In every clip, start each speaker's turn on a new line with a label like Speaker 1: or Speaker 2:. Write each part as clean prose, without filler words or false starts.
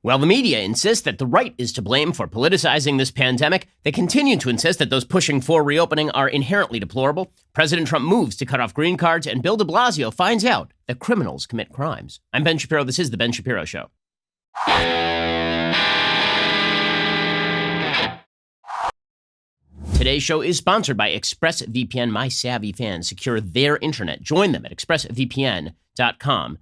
Speaker 1: While the media insists that the right is to blame for politicizing this pandemic, they continue to insist that those pushing for reopening are inherently deplorable. President Trump moves to cut off green cards, and Bill De Blasio finds out that criminals commit crimes. I'm Ben Shapiro. This is The Ben Shapiro Show. Today's show is sponsored by ExpressVPN. My savvy fans secure their internet. Join them at expressvpn.com/Ben.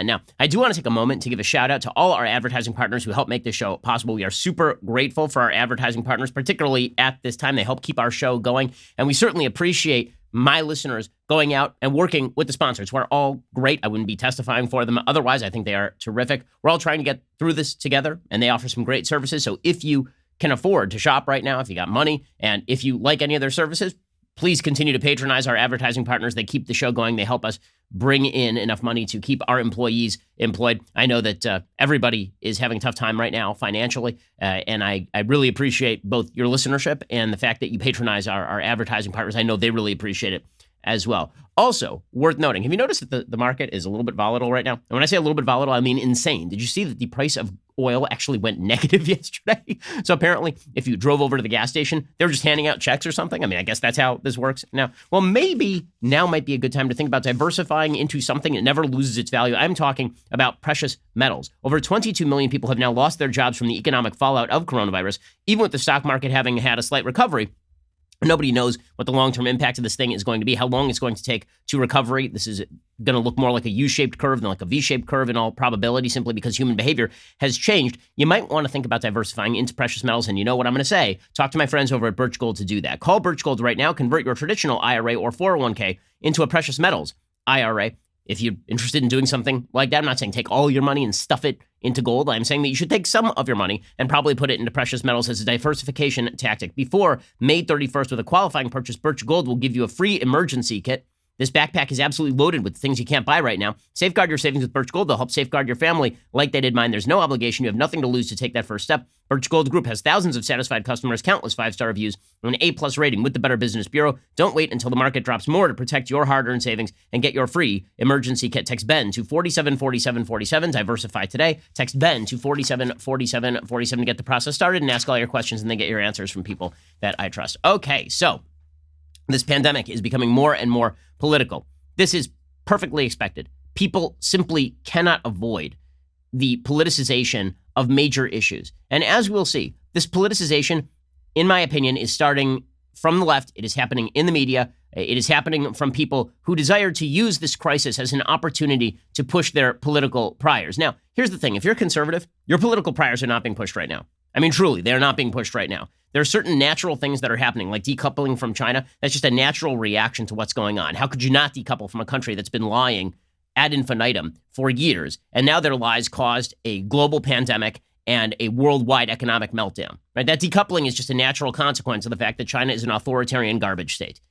Speaker 1: Now, I do want to take a moment to give a shout out to all our advertising partners who help make this show possible. We are super grateful for our advertising partners, particularly at this time. They help keep our show going, and we certainly appreciate my listeners going out and working with the sponsors. We're all great. I wouldn't be testifying for them otherwise. I think they are terrific. We're all trying to get through this together, and they offer some great services. So if you can afford to shop right now, if you got money, and if you like any of their services, please continue to patronize our advertising partners. They keep the show going. They help us bring in enough money to keep our employees employed. I know that everybody is having a tough time right now financially, and I really appreciate both your listenership and the fact that you patronize our advertising partners. I know they really appreciate it as well. Also, worth noting, have you noticed that the market is a little bit volatile right now? And when I say a little bit volatile, I mean insane. Did you see that the price of oil actually went negative yesterday? So apparently, if you drove over to the gas station, they were just handing out checks or something. I mean, I guess that's how this works now. Well, maybe now might be a good time to think about diversifying into something that never loses its value. I'm talking about precious metals. Over 22 million people have now lost their jobs from the economic fallout of coronavirus, even with the stock market having had a slight recovery. Nobody knows what the long-term impact of this thing is going to be, how long it's going to take to recovery. This is going to look more like a U-shaped curve than like a V-shaped curve in all probability, simply because human behavior has changed. You might want to think about diversifying into precious metals, and you know what I'm going to say. Talk to my friends over at Birch Gold to do that. Call Birch Gold right now. Convert your traditional IRA or 401k into a precious metals IRA. If you're interested in doing something like that, I'm not saying take all your money and stuff it into gold. I'm saying that you should take some of your money and probably put it into precious metals as a diversification tactic. Before May 31st, with a qualifying purchase, Birch Gold will give you a free emergency kit. This backpack is absolutely loaded with things you can't buy right now. Safeguard your savings with Birch Gold. They'll help safeguard your family like they did mine. There's no obligation. You have nothing to lose to take that first step. Birch Gold Group has thousands of satisfied customers, countless 5-star reviews, and an A+ rating with the Better Business Bureau. Don't wait until the market drops more to protect your hard-earned savings and get your free emergency kit. Text BEN to 474747. Diversify today. Text BEN to 474747 to get the process started and ask all your questions and then get your answers from people that I trust. Okay, so this pandemic is becoming more and more political. This is perfectly expected. People simply cannot avoid the politicization of major issues. And as we'll see, this politicization, in my opinion, is starting from the left. It is happening in the media. It is happening from people who desire to use this crisis as an opportunity to push their political priors. Now, here's the thing. If you're conservative, your political priors are not being pushed right now. I mean, truly, they're not being pushed right now. There are certain natural things that are happening, like decoupling from China. That's just a natural reaction to what's going on. How could you not decouple from a country that's been lying ad infinitum for years, and now their lies caused a global pandemic and a worldwide economic meltdown, right? That decoupling is just a natural consequence of the fact that China is an authoritarian garbage state.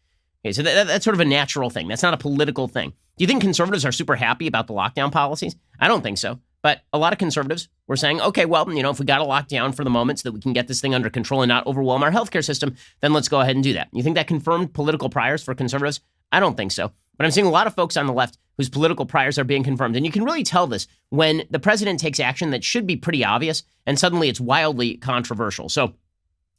Speaker 1: Okay, so that's sort of a natural thing. That's not a political thing. Do you think conservatives are super happy about the lockdown policies? I don't think so. But a lot of conservatives were saying, okay, well, if we got to lock down for the moment so that we can get this thing under control and not overwhelm our healthcare system, then let's go ahead and do that. You think that confirmed political priors for conservatives? I don't think so. But I'm seeing a lot of folks on the left whose political priors are being confirmed. And you can really tell this when the president takes action that should be pretty obvious, and suddenly it's wildly controversial. So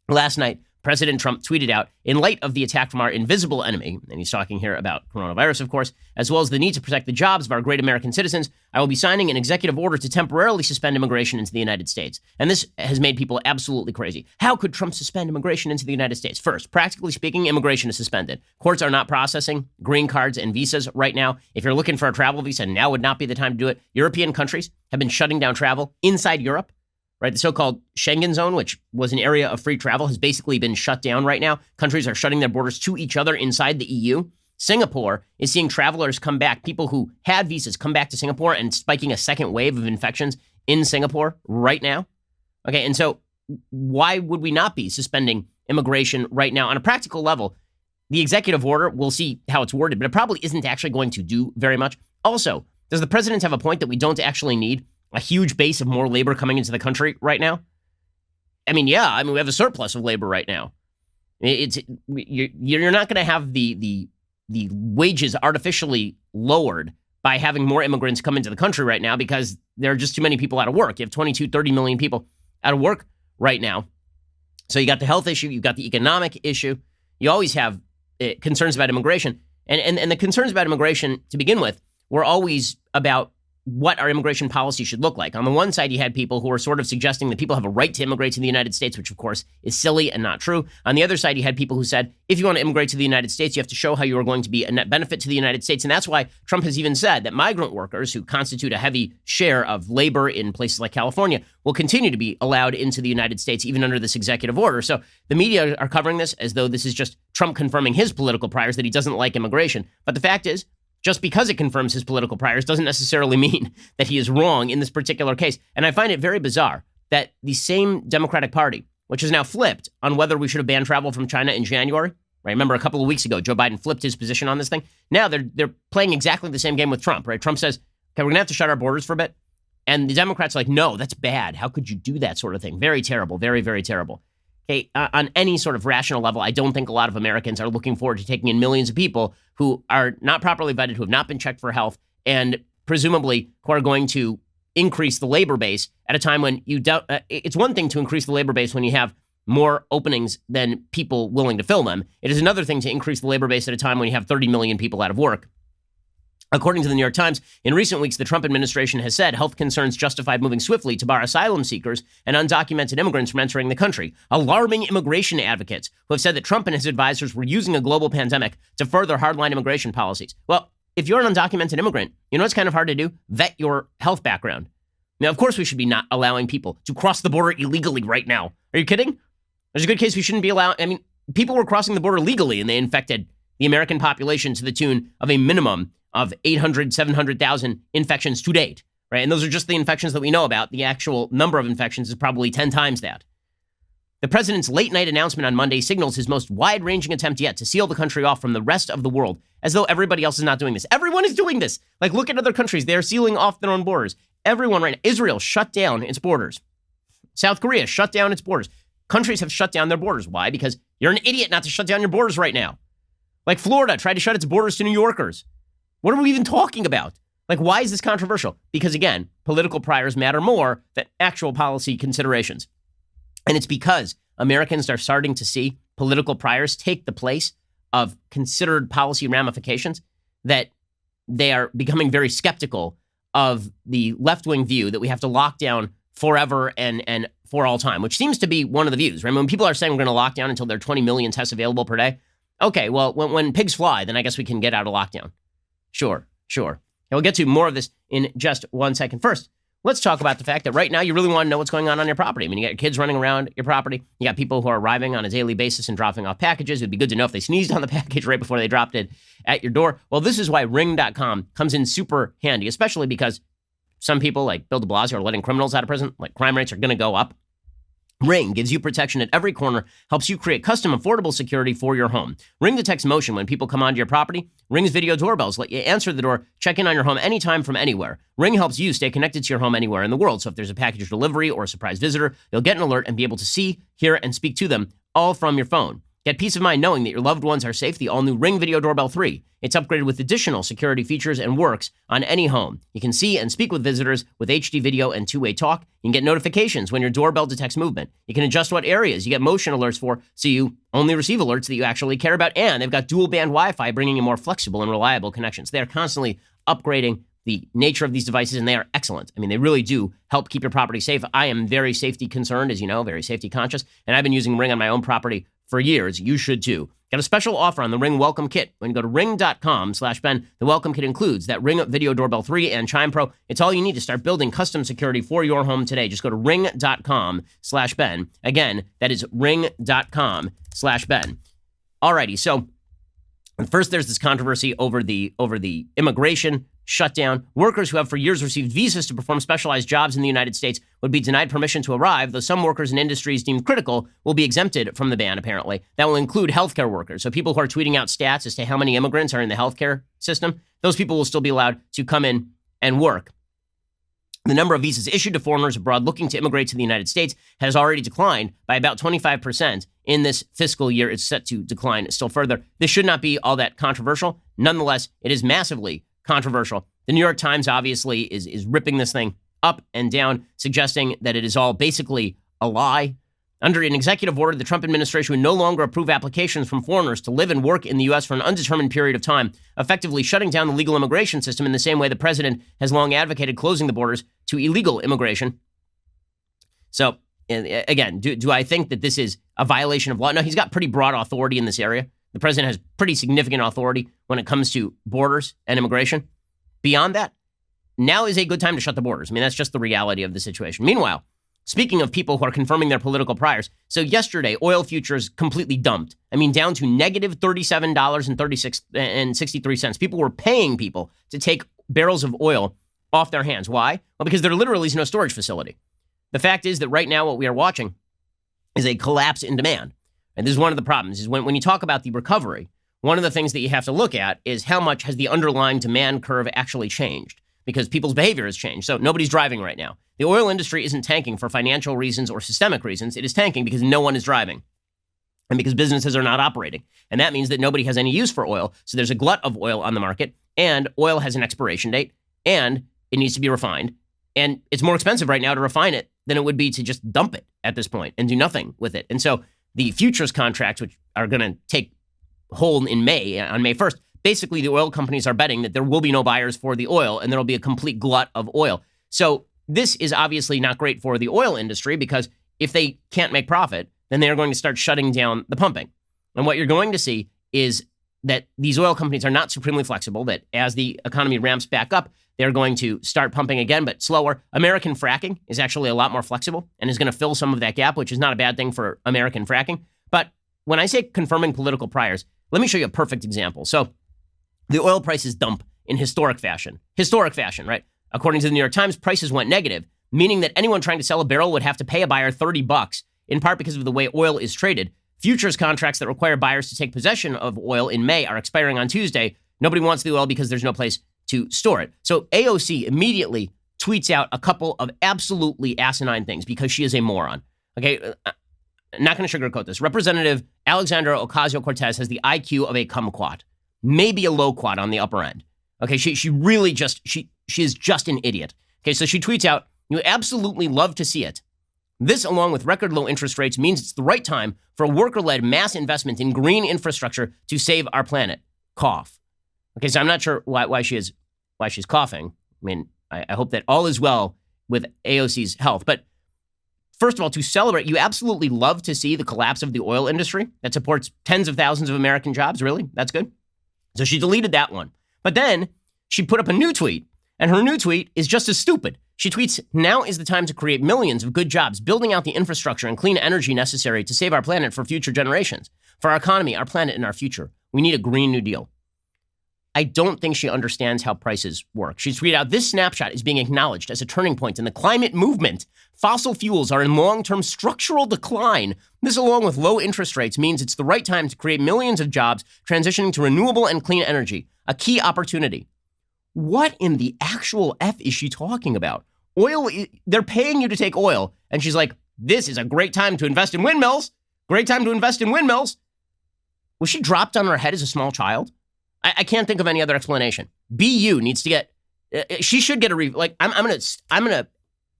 Speaker 1: last night, President Trump tweeted out, in light of the attack from our invisible enemy, and he's talking here about coronavirus, of course, as well as the need to protect the jobs of our great American citizens, I will be signing an executive order to temporarily suspend immigration into the United States. And this has made people absolutely crazy. How could Trump suspend immigration into the United States? First, practically speaking, immigration is suspended. Courts are not processing green cards and visas right now. If you're looking for a travel visa, now would not be the time to do it. European countries have been shutting down travel inside Europe. Right, the so-called Schengen zone, which was an area of free travel, has basically been shut down right now. Countries are shutting their borders to each other inside the EU. Singapore is seeing travelers come back, people who had visas come back to Singapore and spiking a second wave of infections in Singapore right now. Okay, and so why would we not be suspending immigration right now? On a practical level, the executive order, we'll see how it's worded, but it probably isn't actually going to do very much. Also, does the president have a point that we don't actually need a huge base of more labor coming into the country right now? I mean, yeah, we have a surplus of labor right now. You're not going to have the wages artificially lowered by having more immigrants come into the country right now because there are just too many people out of work. You have 22, 30 million people out of work right now. So you got the health issue, you've got the economic issue. You always have concerns about immigration. And the concerns about immigration to begin with were always about what our immigration policy should look like. On the one side, you had people who were sort of suggesting that people have a right to immigrate to the United States, which of course is silly and not true. On the other side, you had people who said, if you want to immigrate to the United States, you have to show how you are going to be a net benefit to the United States. And that's why Trump has even said that migrant workers, who constitute a heavy share of labor in places like California, will continue to be allowed into the United States, even under this executive order. So the media are covering this as though this is just Trump confirming his political priors, that he doesn't like immigration. But the fact is, just because it confirms his political priors doesn't necessarily mean that he is wrong in this particular case. And I find it very bizarre that the same Democratic Party, which has now flipped on whether we should have banned travel from China in January, right? Remember a couple of weeks ago, Joe Biden flipped his position on this thing. Now they're playing exactly the same game with Trump, right? Trump says, okay, we're going to have to shut our borders for a bit. And the Democrats are like, no, that's bad. How could you do that sort of thing? Very terrible, very, very terrible. Okay, on any sort of rational level, I don't think a lot of Americans are looking forward to taking in millions of people who are not properly vetted, who have not been checked for health, and presumably who are going to increase the labor base at a time when you don't. It's one thing to increase the labor base when you have more openings than people willing to fill them. It is another thing to increase the labor base at a time when you have 30 million people out of work. According to the New York Times, in recent weeks, the Trump administration has said health concerns justified moving swiftly to bar asylum seekers and undocumented immigrants from entering the country, alarming immigration advocates who have said that Trump and his advisors were using a global pandemic to further hardline immigration policies. Well, if you're an undocumented immigrant, you know what's kind of hard to do? Vet your health background. Now, of course, we should be not allowing people to cross the border illegally right now. Are you kidding? There's a good case we shouldn't be allowing. I mean, people were crossing the border legally and they infected the American population to the tune of a minimum of 800, 700,000 infections to date, right? And those are just the infections that we know about. The actual number of infections is probably 10 times that. The president's late-night announcement on Monday signals his most wide-ranging attempt yet to seal the country off from the rest of the world, as though everybody else is not doing this. Everyone is doing this. Like, look at other countries. They're sealing off their own borders. Everyone right now. Israel shut down its borders. South Korea shut down its borders. Countries have shut down their borders. Why? Because you're an idiot not to shut down your borders right now. Like Florida tried to shut its borders to New Yorkers. What are we even talking about? Like, why is this controversial? Because, again, political priors matter more than actual policy considerations. And it's because Americans are starting to see political priors take the place of considered policy ramifications that they are becoming very skeptical of the left-wing view that we have to lock down forever and for all time, which seems to be one of the views, right? When people are saying we're going to lock down until there are 20 million tests available per day, okay, well, when pigs fly, then I guess we can get out of lockdown. Sure. And we'll get to more of this in just 1 second. First, let's talk about the fact that right now you really want to know what's going on your property. I mean, you got your kids running around your property. You got people who are arriving on a daily basis and dropping off packages. It'd be good to know if they sneezed on the package right before they dropped it at your door. Well, this is why Ring.com comes in super handy, especially because some people like Bill De Blasio are letting criminals out of prison. Like, crime rates are going to go up. Ring gives you protection at every corner, helps you create custom affordable security for your home. Ring detects motion when people come onto your property. Ring's video doorbells let you answer the door, check in on your home anytime from anywhere. Ring helps you stay connected to your home anywhere in the world. So if there's a package delivery or a surprise visitor, you'll get an alert and be able to see, hear, and speak to them all from your phone. Get peace of mind knowing that your loved ones are safe. The all-new Ring Video Doorbell 3. It's upgraded with additional security features and works on any home. You can see and speak with visitors with HD video and two-way talk. You can get notifications when your doorbell detects movement. You can adjust what areas you get motion alerts for, so you only receive alerts that you actually care about. And they've got dual-band Wi-Fi, bringing you more flexible and reliable connections. They are constantly upgrading the nature of these devices, and they are excellent. I mean, they really do help keep your property safe. I am very safety concerned, as you know, very safety conscious, and I've been using Ring on my own property for years. You should too. Got a special offer on the Ring Welcome Kit. When you go to ring.com/Ben, the Welcome Kit includes that Ring Video Doorbell 3 and Chime Pro. It's all you need to start building custom security for your home today. Just go to ring.com/Ben. Again, that is ring.com/Ben. Alrighty, so first there's this controversy over the immigration shutdown. Workers who have for years received visas to perform specialized jobs in the United States would be denied permission to arrive, though some workers in industries deemed critical will be exempted from the ban, apparently. That will include healthcare workers. So people who are tweeting out stats as to how many immigrants are in the healthcare system, those people will still be allowed to come in and work. The number of visas issued to foreigners abroad looking to immigrate to the United States has already declined by about 25% in this fiscal year. It's set to decline still further. This should not be all that controversial. Nonetheless, it is massively controversial. The New York Times obviously is ripping this thing up and down, suggesting that it is all basically a lie. Under an executive order, the Trump administration would no longer approve applications from foreigners to live and work in the U.S. for an undetermined period of time, effectively shutting down the legal immigration system in the same way the president has long advocated closing the borders to illegal immigration. So, again, do I think that this is a violation of law? No, he's got pretty broad authority in this area. The president has pretty significant authority when it comes to borders and immigration. Beyond that, now is a good time to shut the borders. I mean, that's just the reality of the situation. Meanwhile, speaking of people who are confirming their political priors, so yesterday, oil futures completely dumped. I mean, down to negative $37.63. People were paying people to take barrels of oil off their hands. Why? Well, because there literally is no storage facility. The fact is that right now what we are watching is a collapse in demand. And this is one of the problems, is when you talk about the recovery, one of the things that you have to look at is how much has the underlying demand curve actually changed, because people's behavior has changed. So nobody's driving right now. The oil industry isn't tanking for financial reasons or systemic reasons. It is tanking because no one is driving and because businesses are not operating. And that means that nobody has any use for oil. So there's a glut of oil on the market, and oil has an expiration date, and it needs to be refined. And it's more expensive right now to refine it than it would be to just dump it at this point and do nothing with it. And so the futures contracts, which are going to take hold in May, on May 1st, basically the oil companies are betting that there will be no buyers for the oil and there will be a complete glut of oil. So this is obviously not great for the oil industry, because if they can't make profit, then they're going to start shutting down the pumping. And what you're going to see is that these oil companies are not supremely flexible, that as the economy ramps back up, they're going to start pumping again, but slower. American fracking is actually a lot more flexible and is going to fill some of that gap, which is not a bad thing for American fracking. But when I say confirming political priors, let me show you a perfect example. So the oil prices dump in historic fashion, right? According to the New York Times, prices went negative, meaning that anyone trying to sell a barrel would have to pay a buyer $30, in part because of the way oil is traded. Futures contracts that require buyers to take possession of oil in May are expiring on Tuesday. Nobody wants the oil because there's no place to store it. So AOC immediately tweets out a couple of absolutely asinine things because she is a moron. Okay, I'm not going to sugarcoat this. Representative Alexandra Ocasio-Cortez has the IQ of a kumquat, maybe a loquat on the upper end. Okay, she really just, she is just an idiot. Okay, so she tweets out, "You absolutely love to see it. This, along with record low interest rates, means it's the right time for a worker-led mass investment in green infrastructure to save our planet." Cough. Okay, so I'm not sure why she's coughing. I mean, I hope that all is well with AOC's health. But first of all, to celebrate, you absolutely love to see the collapse of the oil industry that supports tens of thousands of American jobs. Really? That's good. So she deleted that one. But then she put up a new tweet, and her new tweet is just as stupid. She tweets, "Now is the time to create millions of good jobs, building out the infrastructure and clean energy necessary to save our planet for future generations. For our economy, our planet, and our future, we need a Green New Deal." I don't think she understands how prices work. She tweeted out, "This snapshot is being acknowledged as a turning point in the climate movement. Fossil fuels are in long-term structural decline. This, along with low interest rates, means it's the right time to create millions of jobs transitioning to renewable and clean energy, a key opportunity." What in the actual F is she talking about? Oil, they're paying you to take oil. And she's like, "This is a great time to invest in windmills. Great time to invest in windmills." Was she dropped on her head as a small child? I can't think of any other explanation. BU needs to get, she should get I'm gonna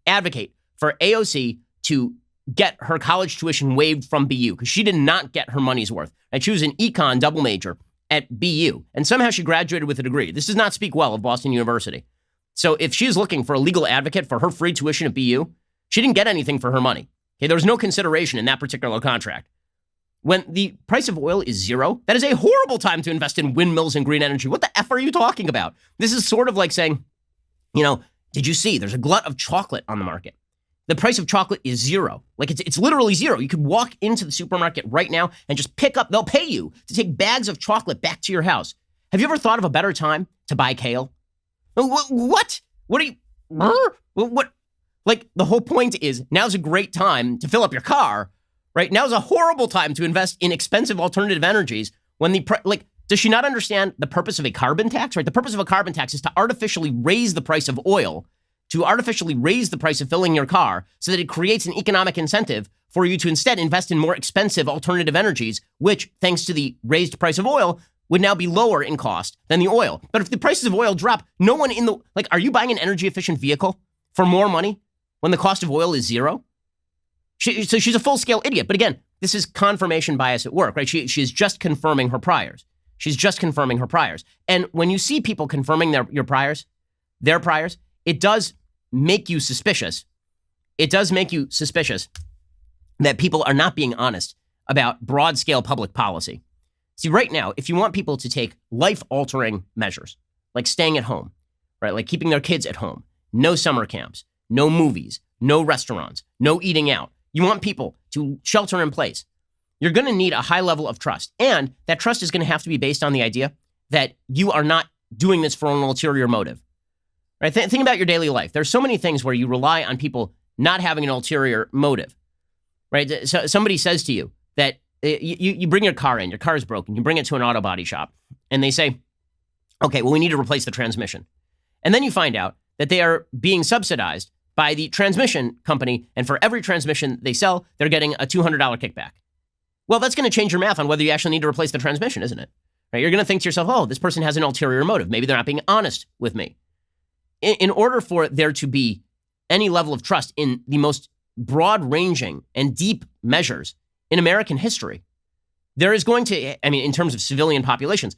Speaker 1: advocate for AOC to get her college tuition waived from BU, because she did not get her money's worth. And she was an econ double major at BU, and somehow she graduated with a degree. This does not speak well of Boston University. So if she's looking for a legal advocate for her free tuition at BU, she didn't get anything for her money. Okay, there was no consideration in that particular contract. When the price of oil is zero, that is a horrible time to invest in windmills and green energy. What the F are you talking about? This is sort of like saying, did you see there's a glut of chocolate on the market? The price of chocolate is zero. Like it's literally zero. You could walk into the supermarket right now and just pick up, they'll pay you to take bags of chocolate back to your house. Have you ever thought of a better time to buy kale? What? What are you, what? Like the whole point is now's a great time to fill up your car. Right? Now's a horrible time to invest in expensive alternative energies when does she not understand the purpose of a carbon tax? Right? The purpose of a carbon tax is to artificially raise the price of oil, to artificially raise the price of filling your car so that it creates an economic incentive for you to instead invest in more expensive alternative energies, which, thanks to the raised price of oil, would now be lower in cost than the oil. But if the prices of oil drop, no one in the, like, are you buying an energy efficient vehicle for more money when the cost of oil is zero? So she's a full-scale idiot. But again, this is confirmation bias at work, right? She is just confirming her priors. She's just confirming her priors. And when you see people confirming their priors, it does make you suspicious. It does make you suspicious that people are not being honest about broad-scale public policy. See, right now, if you want people to take life-altering measures, like staying at home, right, like keeping their kids at home, no summer camps, no movies, no restaurants, no eating out, you want people to shelter in place, you're going to need a high level of trust. And that trust is going to have to be based on the idea that you are not doing this for an ulterior motive. Right? Think about your daily life. There's so many things where you rely on people not having an ulterior motive. Right? So somebody says to you that you bring your car in, your car is broken, you bring it to an auto body shop, and they say, okay, well, we need to replace the transmission. And then you find out that they are being subsidized by the transmission company, and for every transmission they sell, they're getting a $200 kickback. Well, that's going to change your math on whether you actually need to replace the transmission, isn't it? Right? You're going to think to yourself, oh, this person has an ulterior motive. Maybe they're not being honest with me. In order for there to be any level of trust in the most broad-ranging and deep measures in American history, there is going to, in terms of civilian populations,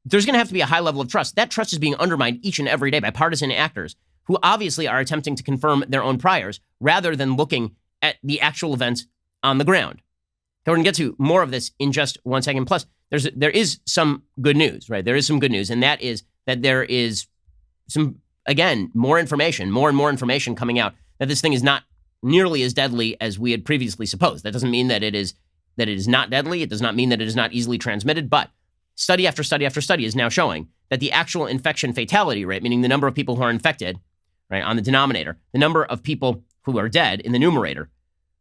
Speaker 1: there's going to have to be a high level of trust. That trust is being undermined each and every day by partisan actors who obviously are attempting to confirm their own priors rather than looking at the actual events on the ground. Okay, we're going to get to more of this in just 1 second. Plus, there is some good news, right? There is some good news, and that is that there is some, again, more and more information coming out that this thing is not nearly as deadly as we had previously supposed. That doesn't mean that it is not deadly. It does not mean that it is not easily transmitted, but study after study after study is now showing that the actual infection fatality rate, meaning the number of people who are infected, right, on the denominator, the number of people who are dead in the numerator,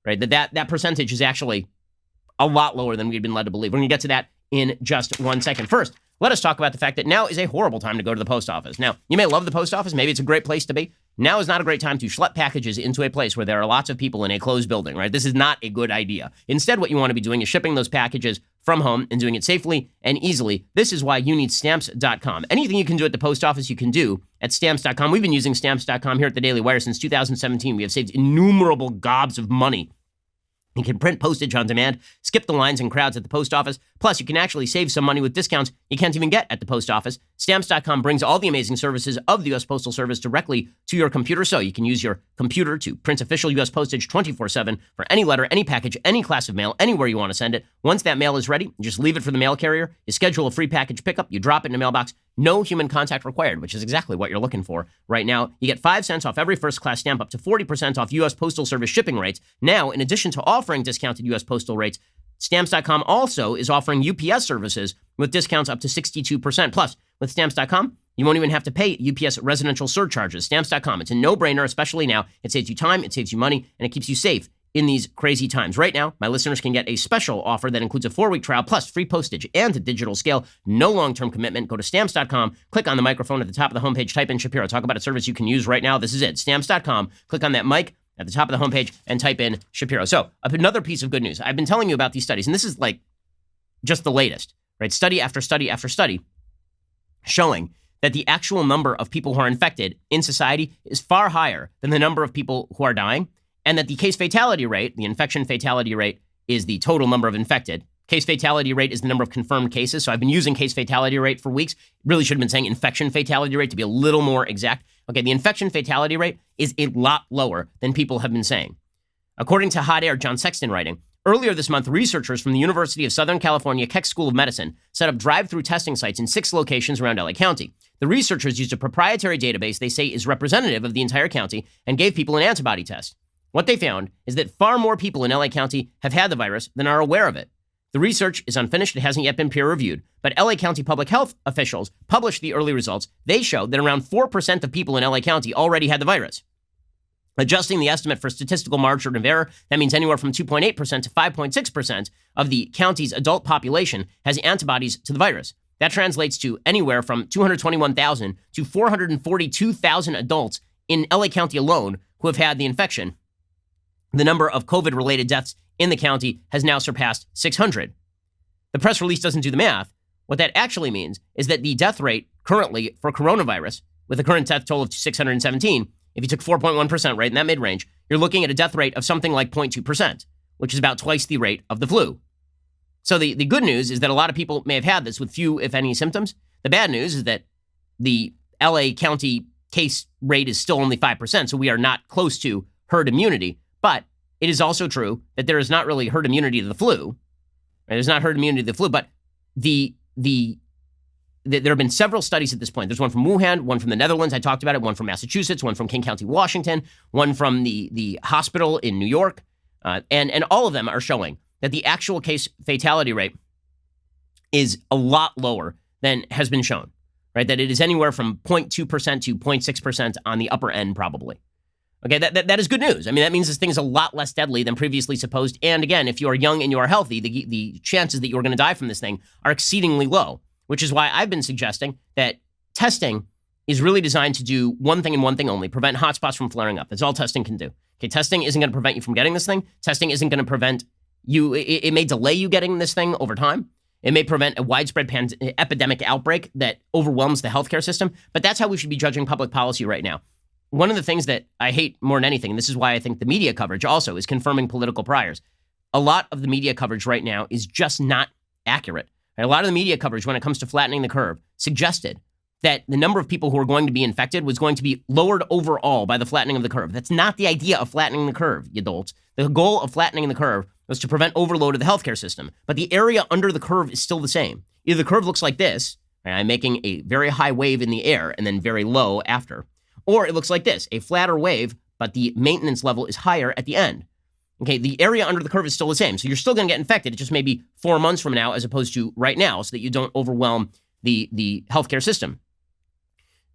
Speaker 1: right, that percentage is actually a lot lower than we've been led to believe. We're going to get to that in just 1 second. First, let us talk about the fact that now is a horrible time to go to the post office. Now, you may love the post office. Maybe it's a great place to be. Now is not a great time to schlep packages into a place where there are lots of people in a closed building, right? This is not a good idea. Instead, what you want to be doing is shipping those packages from home and doing it safely and easily. This is why you need Stamps.com. Anything you can do at the post office, you can do at Stamps.com. We've been using Stamps.com here at the Daily Wire since 2017. We have saved innumerable gobs of money. You can print postage on demand, skip the lines and crowds at the post office. Plus, you can actually save some money with discounts you can't even get at the post office. Stamps.com brings all the amazing services of the U.S. Postal Service directly to your computer, so you can use your computer to print official U.S. postage 24/7 for any letter, any package, any class of mail, anywhere you want to send it. Once that mail is ready, you just leave it for the mail carrier. You schedule a free package pickup. You drop it in a mailbox. No human contact required, which is exactly what you're looking for right now. You get 5 cents off every first-class stamp, up to 40% off U.S. Postal Service shipping rates. Now, in addition to offering discounted U.S. postal rates, Stamps.com also is offering UPS services with discounts up to 62%. Plus, with Stamps.com, you won't even have to pay UPS residential surcharges. Stamps.com, it's a no-brainer, especially now. It saves you time, it saves you money, and it keeps you safe in these crazy times. Right now, my listeners can get a special offer that includes a 4-week trial plus free postage and a digital scale. No long-term commitment. Go to Stamps.com, click on the microphone at the top of the homepage, type in Shapiro. Talk about a service you can use right now. This is it. Stamps.com. Click on that mic at the top of the homepage and type in Shapiro. So, another piece of good news. I've been telling you about these studies, and this is like just the latest, right? Study after study after study showing that the actual number of people who are infected in society is far higher than the number of people who are dying, and that the case fatality rate, the infection fatality rate, is the total number of infected. Case fatality rate is the number of confirmed cases. So I've been using case fatality rate for weeks. Really should have been saying infection fatality rate to be a little more exact. Okay, the infection fatality rate is a lot lower than people have been saying. According to Hot Air, John Sexton writing, earlier this month, researchers from the University of Southern California Keck School of Medicine set up drive-through testing sites in 6 locations around LA County. The researchers used a proprietary database they say is representative of the entire county and gave people an antibody test. What they found is that far more people in LA County have had the virus than are aware of it. The research is unfinished. It hasn't yet been peer-reviewed. But LA County public health officials published the early results. They showed that around 4% of people in LA County already had the virus. Adjusting the estimate for statistical margin of error, that means anywhere from 2.8% to 5.6% of the county's adult population has antibodies to the virus. That translates to anywhere from 221,000 to 442,000 adults in LA County alone who have had the infection. The number of COVID-related deaths in the county has now surpassed 600. The press release doesn't do the math, What that actually means is that the death rate currently for coronavirus, with a current death toll of 617, if you took 4.1% right in that mid-range, you're looking at a death rate of something like 0.2%, which is about twice the rate of the flu. So the good news is that a lot of people may have had this with few, if any, symptoms. The bad news is that the LA County case rate is still only 5%, so we are not close to herd immunity. But it is also true that there is not really herd immunity to the flu. Right? There's not herd immunity to the flu, but there have been several studies at this point. There's one from Wuhan, one from the Netherlands, I talked about it, one from Massachusetts, one from King County, Washington, one from the hospital in New York, and all of them are showing that the actual case fatality rate is a lot lower than has been shown, right? That it is anywhere from 0.2% to 0.6% on the upper end, probably. Okay, that is good news. I mean, that means this thing is a lot less deadly than previously supposed. And again, if you are young and you are healthy, the chances that you're going to die from this thing are exceedingly low, which is why I've been suggesting that testing is really designed to do one thing and one thing only: prevent hotspots from flaring up. That's all testing can do. Okay, testing isn't going to prevent you from getting this thing. Testing isn't going to prevent you. It may delay you getting this thing over time. It may prevent a widespread epidemic outbreak that overwhelms the healthcare system. But that's how we should be judging public policy right now. One of the things that I hate more than anything, and this is why I think the media coverage also is confirming political priors. A lot of the media coverage right now is just not accurate. A lot of the media coverage when it comes to flattening the curve suggested that the number of people who are going to be infected was going to be lowered overall by the flattening of the curve. That's not the idea of flattening the curve, you dolts. The goal of flattening the curve was to prevent overload of the healthcare system. But the area under the curve is still the same. Either the curve looks like this, right, I'm making a very high wave in the air and then very low after, or it looks like this, a flatter wave, but the maintenance level is higher at the end. Okay, the area under the curve is still the same. So you're still going to get infected. It just may be 4 months from now as opposed to right now, so that you don't overwhelm the healthcare system.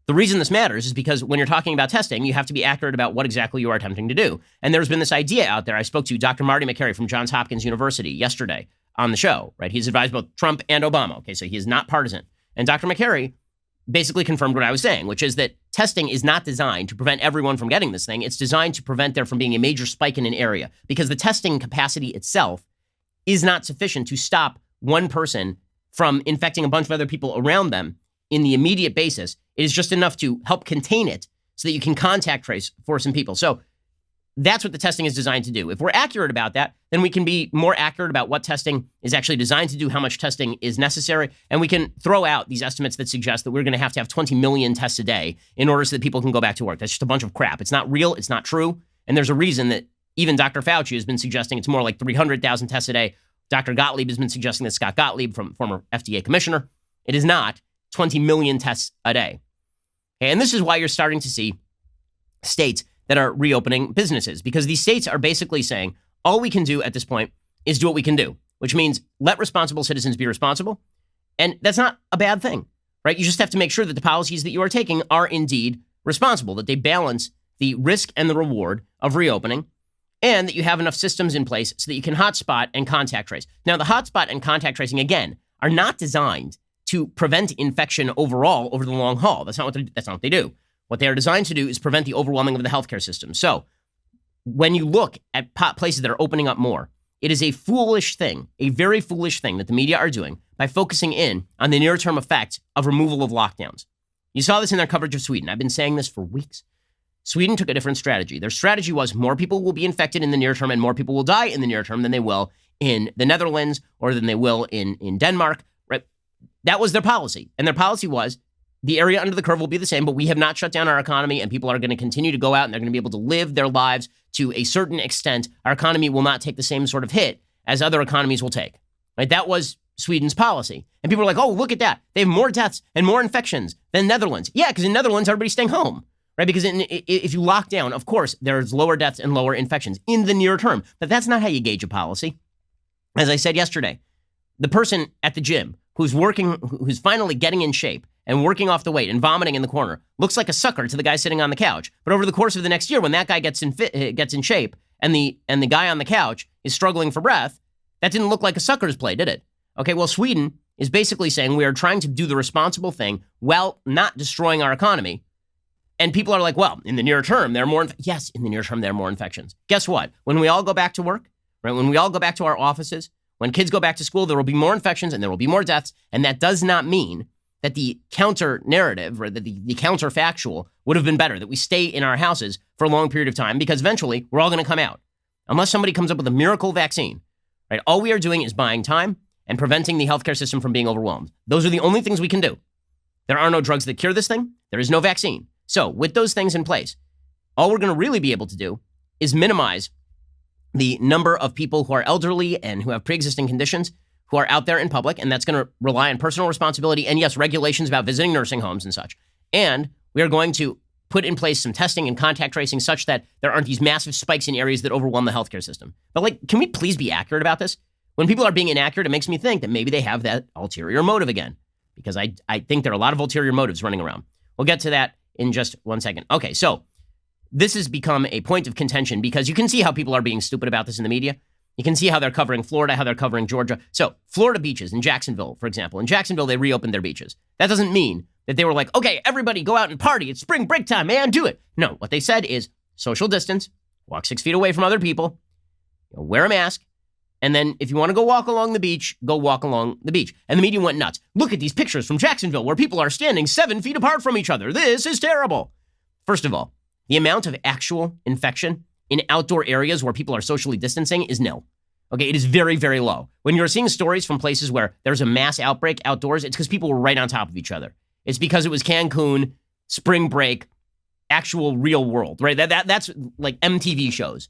Speaker 1: The reason this matters is because when you're talking about testing, you have to be accurate about what exactly you are attempting to do. And there's been this idea out there. I spoke to Dr. Marty McCary from Johns Hopkins University yesterday on the show, right? He's advised both Trump and Obama. Okay, so he is not partisan. And Dr. McCary basically confirmed what I was saying, which is that testing is not designed to prevent everyone from getting this thing. It's designed to prevent there from being a major spike in an area, because the testing capacity itself is not sufficient to stop one person from infecting a bunch of other people around them in the immediate basis. It is just enough to help contain it so that you can contact trace for some people. So that's what the testing is designed to do. If we're accurate about that, then we can be more accurate about what testing is actually designed to do, how much testing is necessary, and we can throw out these estimates that suggest that we're going to have 20 million tests a day in order so that people can go back to work. That's just a bunch of crap. It's not real. It's not true. And there's a reason that even Dr. Fauci has been suggesting it's more like 300,000 tests a day. Dr. Gottlieb has been suggesting that, Scott Gottlieb, from former FDA commissioner. It is not 20 million tests a day. And this is why you're starting to see states that are reopening businesses, because these states are basically saying all we can do at this point is do what we can do, which means let responsible citizens be responsible. And that's not a bad thing, right? You just have to make sure that the policies that you are taking are indeed responsible, that they balance the risk and the reward of reopening, and that you have enough systems in place so that you can hotspot and contact trace. Now, the hotspot and contact tracing, again, are not designed to prevent infection overall over the long haul. That's not what they do. What they are designed to do is prevent the overwhelming of the healthcare system. So when you look at places that are opening up more, it is a foolish thing, a very foolish thing that the media are doing by focusing in on the near-term effect of removal of lockdowns. You saw this in their coverage of Sweden. I've been saying this for weeks. Sweden took a different strategy. Their strategy was more people will be infected in the near term and more people will die in the near term than they will in the Netherlands or than they will in Denmark. Right? That was their policy. And their policy was the area under the curve will be the same, but we have not shut down our economy and people are going to continue to go out and they're going to be able to live their lives to a certain extent. Our economy will not take the same sort of hit as other economies will take. Right? That was Sweden's policy. And people are like, oh, look at that. They have more deaths and more infections than Netherlands. Yeah, because in Netherlands, everybody's staying home. Right? Because if you lock down, of course, there's lower deaths and lower infections in the near term. But that's not how you gauge a policy. As I said yesterday, the person at the gym who's finally getting in shape and working off the weight and vomiting in the corner looks like a sucker to the guy sitting on the couch. But over the course of the next year, when that guy gets in shape and the guy on the couch is struggling for breath, that didn't look like a sucker's play, did it? Okay, well, Sweden is basically saying we are trying to do the responsible thing while not destroying our economy. And people are like, well, in the near term, there are more. Yes, in the near term, there are more infections. Guess what? When we all go back to work, right? When we all go back to our offices, When kids go back to school, there will be more infections and there will be more deaths. And that does not mean that the counter narrative or that the counterfactual would have been better, that we stay in our houses for a long period of time, because eventually we're all going to come out. Unless somebody comes up with a miracle vaccine, right? All we are doing is buying time and preventing the healthcare system from being overwhelmed. Those are the only things we can do. There are no drugs that cure this thing. There is no vaccine. So with those things in place, all we're going to really be able to do is minimize the number of people who are elderly and who have pre-existing conditions who are out there in public, and that's going to rely on personal responsibility and, yes, regulations about visiting nursing homes and such. And we are going to put in place some testing and contact tracing such that there aren't these massive spikes in areas that overwhelm the healthcare system. But, can we please be accurate about this? When people are being inaccurate, it makes me think that maybe they have that ulterior motive again, because I think there are a lot of ulterior motives running around. We'll get to that in just one second. Okay, so this has become a point of contention because you can see how people are being stupid about this in the media. You can see how they're covering Florida, how they're covering Georgia. So Florida beaches in Jacksonville, for example. In Jacksonville, they reopened their beaches. That doesn't mean that they were like, okay, everybody go out and party. It's spring break time, man, do it. No, what they said is social distance, walk 6 feet away from other people, wear a mask, and then if you want to go walk along the beach, go walk along the beach. And the media went nuts. Look at these pictures from Jacksonville where people are standing 7 feet apart from each other. This is terrible. First of all, the amount of actual infection in outdoor areas where people are socially distancing is nil. Okay, it is very, very low. When you're seeing stories from places where there's a mass outbreak outdoors, it's because people were right on top of each other. It's because it was Cancun, spring break, actual real world, right? That's like MTV shows,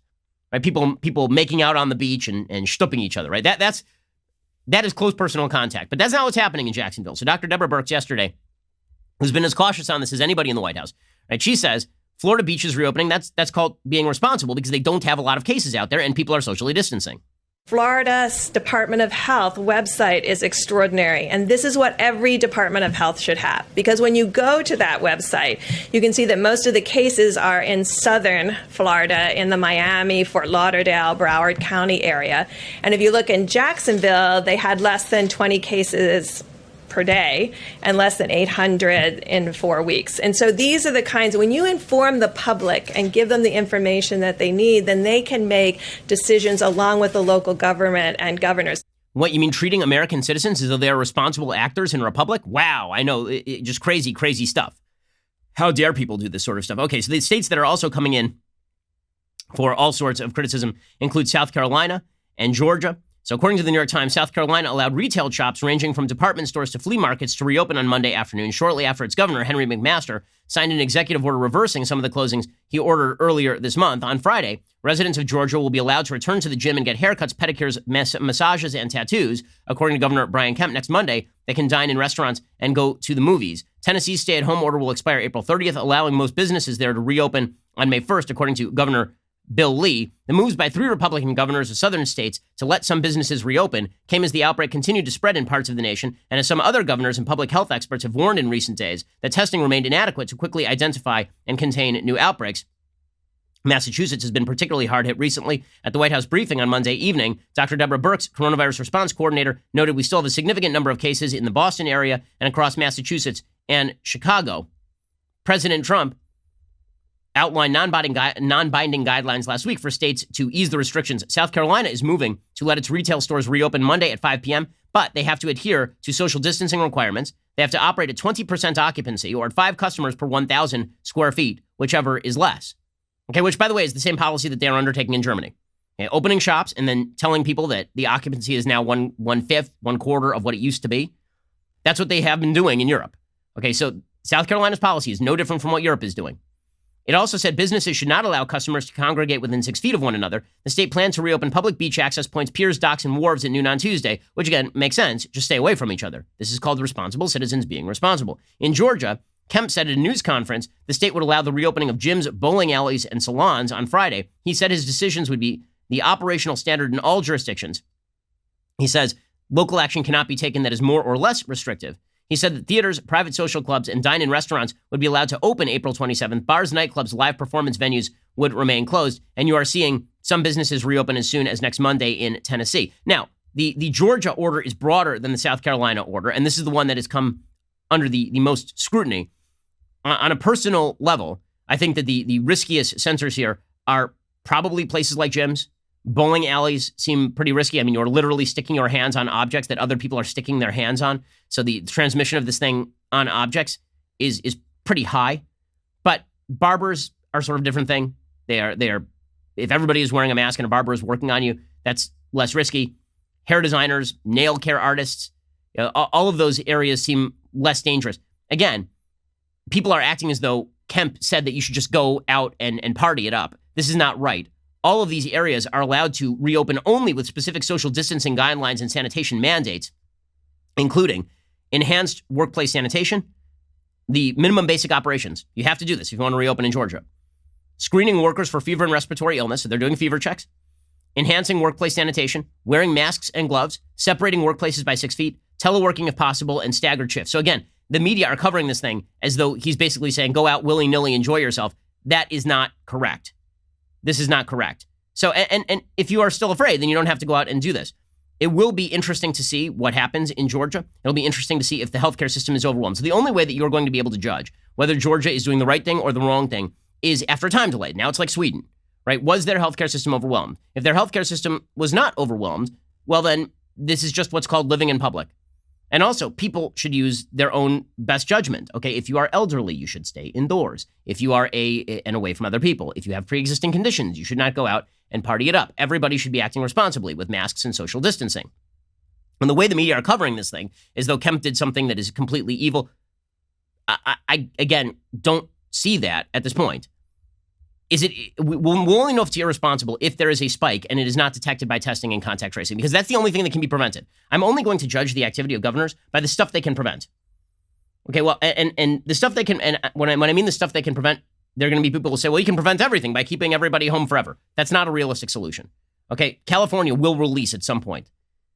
Speaker 1: right? People making out on the beach and shtupping each other, right? That is close personal contact. But that's not what's happening in Jacksonville. So Dr. Deborah Birx yesterday, who's been as cautious on this as anybody in the White House, right? She says Florida beaches reopening, that's called being responsible because they don't have a lot of cases out there and people are socially distancing.
Speaker 2: Florida's Department of Health website is extraordinary, and this is what every Department of Health should have, because when you go to that website, you can see that most of the cases are in southern Florida, in the Miami, Fort Lauderdale, Broward County area. And if you look in Jacksonville, they had less than 20 cases per day and less than 800 in 4 weeks. And so these are the kinds, when you inform the public and give them the information that they need, then they can make decisions along with the local government and governors.
Speaker 1: What, you mean treating American citizens as though they're responsible actors in a republic? Wow, I know, just crazy, crazy stuff. How dare people do this sort of stuff? Okay, so the states that are also coming in for all sorts of criticism include South Carolina and Georgia. So according to the New York Times, South Carolina allowed retail shops ranging from department stores to flea markets to reopen on Monday afternoon, shortly after its governor, Henry McMaster, signed an executive order reversing some of the closings he ordered earlier this month. On Friday, residents of Georgia will be allowed to return to the gym and get haircuts, pedicures, massages, and tattoos. According to Governor Brian Kemp, next Monday, they can dine in restaurants and go to the movies. Tennessee's stay-at-home order will expire April 30th, allowing most businesses there to reopen on May 1st, according to Governor Bill Lee. The moves by 3 Republican governors of southern states to let some businesses reopen came as the outbreak continued to spread in parts of the nation, and as some other governors and public health experts have warned in recent days that testing remained inadequate to quickly identify and contain new outbreaks. Massachusetts has been particularly hard hit recently. At the White House briefing on Monday evening, Dr. Deborah Birx, coronavirus response coordinator, noted we still have a significant number of cases in the Boston area and across Massachusetts and Chicago. President Trump outlined non-binding guidelines last week for states to ease the restrictions. South Carolina is moving to let its retail stores reopen Monday at 5 p.m., but they have to adhere to social distancing requirements. They have to operate at 20% occupancy or at 5 customers per 1,000 square feet, whichever is less. Okay, which, by the way, is the same policy that they are undertaking in Germany. Okay, opening shops and then telling people that the occupancy is now one-fifth, 1/4 of what it used to be. That's what they have been doing in Europe. Okay, so South Carolina's policy is no different from what Europe is doing. It also said businesses should not allow customers to congregate within 6 feet of one another. The state planned to reopen public beach access points, piers, docks, and wharves at noon on Tuesday, which again makes sense. Just stay away from each other. This is called responsible citizens being responsible. In Georgia, Kemp said at a news conference the state would allow the reopening of gyms, bowling alleys, and salons on Friday. He said his decisions would be the operational standard in all jurisdictions. He says local action cannot be taken that is more or less restrictive. He said that theaters, private social clubs, and dine-in restaurants would be allowed to open April 27th. Bars, nightclubs, live performance venues would remain closed. And you are seeing some businesses reopen as soon as next Monday in Tennessee. Now, the Georgia order is broader than the South Carolina order, and this is the one that has come under the most scrutiny. On a personal level, I think that the riskiest censors here are probably places like gyms, Bowling alleys seem pretty risky. I mean, you're literally sticking your hands on objects that other people are sticking their hands on. So the transmission of this thing on objects is pretty high. But barbers are sort of a different thing. They are, if everybody is wearing a mask and a barber is working on you, that's less risky. Hair designers, nail care artists, all of those areas seem less dangerous. Again, people are acting as though Kemp said that you should just go out and party it up. This is not right. All of these areas are allowed to reopen only with specific social distancing guidelines and sanitation mandates, including enhanced workplace sanitation, the minimum basic operations. You have to do this if you want to reopen in Georgia. Screening workers for fever and respiratory illness, so they're doing fever checks. Enhancing workplace sanitation, wearing masks and gloves, separating workplaces by 6 feet, teleworking if possible, and staggered shifts. So again, the media are covering this thing as though he's basically saying, go out willy-nilly, enjoy yourself. That is not correct. This is not correct. So, and if you are still afraid, then you don't have to go out and do this. It will be interesting to see what happens in Georgia. It'll be interesting to see if the healthcare system is overwhelmed. So the only way that you're going to be able to judge whether Georgia is doing the right thing or the wrong thing is after a time delay. Now it's like Sweden, right? Was their healthcare system overwhelmed? If their healthcare system was not overwhelmed, well, then this is just what's called living in public. And also, people should use their own best judgment. Okay, if you are elderly, you should stay indoors. If you are and away from other people. If you have pre-existing conditions, you should not go out and party it up. Everybody should be acting responsibly with masks and social distancing. And the way the media are covering this thing is though Kemp did something that is completely evil. I again, don't see that at this point. We'll only know if it's irresponsible if there is a spike and it is not detected by testing and contact tracing, because that's the only thing that can be prevented. I'm only going to judge the activity of governors by the stuff they can prevent. Okay, well, and the stuff they can, and when I mean the stuff they can prevent, there are going to be people who say, well, you can prevent everything by keeping everybody home forever. That's not a realistic solution. Okay, California will release at some point.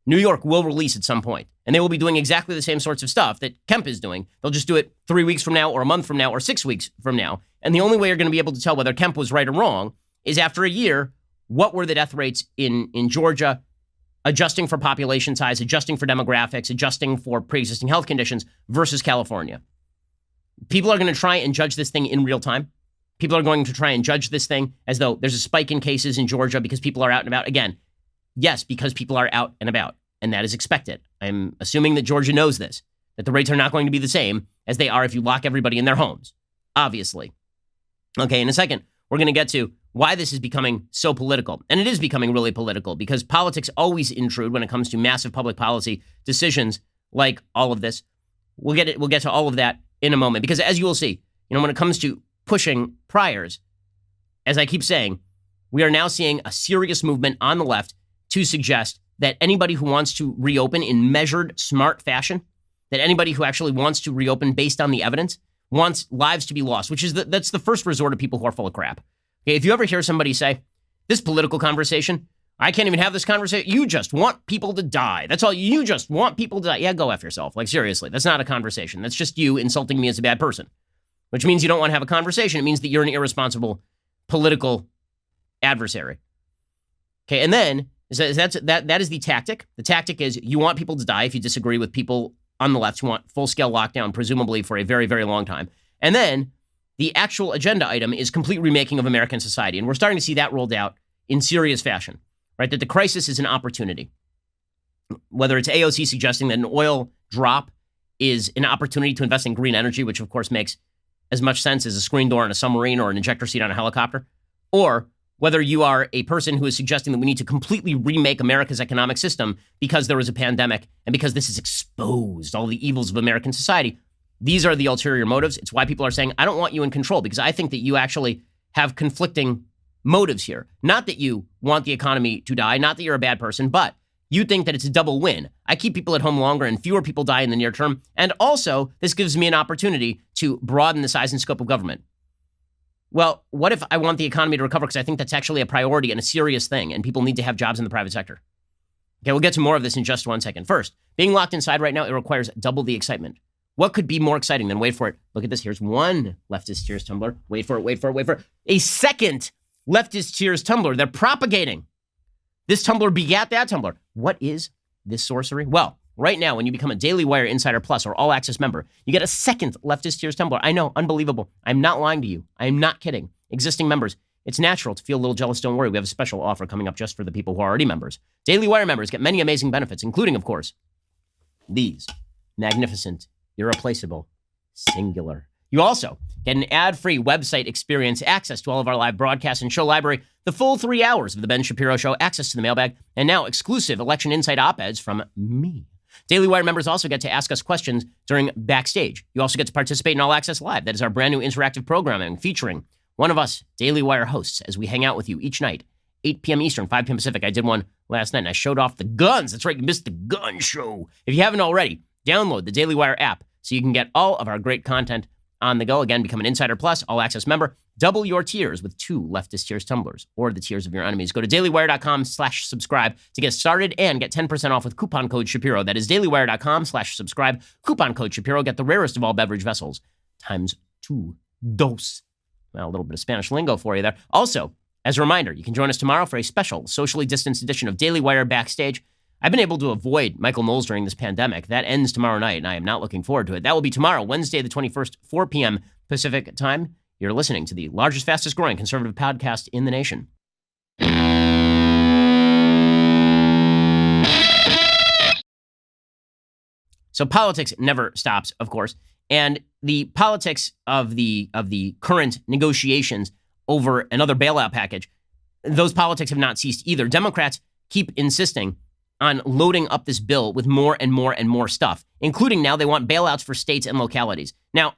Speaker 1: New York will release at some point, and they will be doing exactly the same sorts of stuff that Kemp is doing. They'll just do it 3 weeks from now or a month from now or 6 weeks from now. And the only way you're going to be able to tell whether Kemp was right or wrong is after a year, what were the death rates in Georgia, adjusting for population size, adjusting for demographics, adjusting for pre-existing health conditions versus California. People are going to try and judge this thing in real time. People are going to try and judge this thing as though there's a spike in cases in Georgia because people are out and about. Again, yes, because people are out and about, and that is expected. I'm assuming that Georgia knows this, that the rates are not going to be the same as they are if you lock everybody in their homes, obviously. Okay, in a second, we're going to get to why this is becoming so political. And it is becoming really political because politics always intrude when it comes to massive public policy decisions like all of this. We'll get to all of that in a moment because as you will see, when it comes to pushing priors, as I keep saying, we are now seeing a serious movement on the left to suggest that anybody who wants to reopen in measured, smart fashion, that anybody who actually wants to reopen based on the evidence wants lives to be lost, which is that's the first resort of people who are full of crap. Okay, if you ever hear somebody say, this political conversation, I can't even have this conversation. You just want people to die. That's all. You just want people to die. Yeah, go F yourself. Like, seriously, that's not a conversation. That's just you insulting me as a bad person, which means you don't want to have a conversation. It means that you're an irresponsible political adversary. Okay, and then that is the tactic. The tactic is you want people to die if you disagree with people on the left who want full-scale lockdown, presumably for a very, very long time. And then the actual agenda item is complete remaking of American society. And we're starting to see that rolled out in serious fashion, right? That the crisis is an opportunity. Whether it's AOC suggesting that an oil drop is an opportunity to invest in green energy, which of course makes as much sense as a screen door on a submarine or an ejector seat on a helicopter, or whether you are a person who is suggesting that we need to completely remake America's economic system because there was a pandemic and because this has exposed all the evils of American society. These are the ulterior motives. It's why people are saying, I don't want you in control, because I think that you actually have conflicting motives here. Not that you want the economy to die, not that you're a bad person, but you think that it's a double win. I keep people at home longer and fewer people die in the near term. And also, this gives me an opportunity to broaden the size and scope of government. Well, what if I want the economy to recover because I think that's actually a priority and a serious thing and people need to have jobs in the private sector? Okay, we'll get to more of this in just 1 second. First, being locked inside right now, it requires double the excitement. What could be more exciting than, wait for it, look at this, here's one leftist cheers tumbler. Wait for it. A second leftist cheers tumbler. They're propagating. This tumbler begat that tumbler. What is this sorcery? Well, right now, when you become a Daily Wire Insider Plus or All Access member, you get a second leftist cheers tumbler. I know, unbelievable. I'm not lying to you. I'm not kidding. Existing members It's natural to feel a little jealous. Don't worry. We have a special offer coming up just for the people who are already members. Daily Wire members get many amazing benefits, including, of course, these magnificent, irreplaceable, singular. You also get an ad-free website experience, access to all of our live broadcasts and show library, the full 3 hours of The Ben Shapiro Show, access to the mailbag, and now exclusive Election Insight op-eds from me. Daily Wire members also get to ask us questions during Backstage. You also get to participate in All Access Live. That is our brand new interactive programming featuring one of us, Daily Wire hosts, as we hang out with you each night, 8 p.m. Eastern, 5 p.m. Pacific. I did one last night, and I showed off the guns. That's right, you missed the gun show. If you haven't already, download the Daily Wire app so you can get all of our great content on the go. Again, become an Insider Plus, All Access member. Double your tiers with 2 leftist tears tumblers or the tiers of your enemies. Go to dailywire.com/subscribe to get started and get 10% off with coupon code Shapiro. That is dailywire.com/subscribe. Coupon code Shapiro. Get the rarest of all beverage vessels times 2 dos. Well, a little bit of Spanish lingo for you there. Also, as a reminder, you can join us tomorrow for a special socially distanced edition of Daily Wire Backstage. I've been able to avoid Michael Knowles during this pandemic. That ends tomorrow night, and I am not looking forward to it. That will be tomorrow, Wednesday, the 21st, 4 p.m. Pacific time. You're listening to the largest, fastest growing conservative podcast in the nation. So politics never stops, of course. And the politics of the current negotiations over another bailout package, those politics have not ceased either. Democrats keep insisting on loading up this bill with more and more and more stuff, including now they want bailouts for states and localities. Now,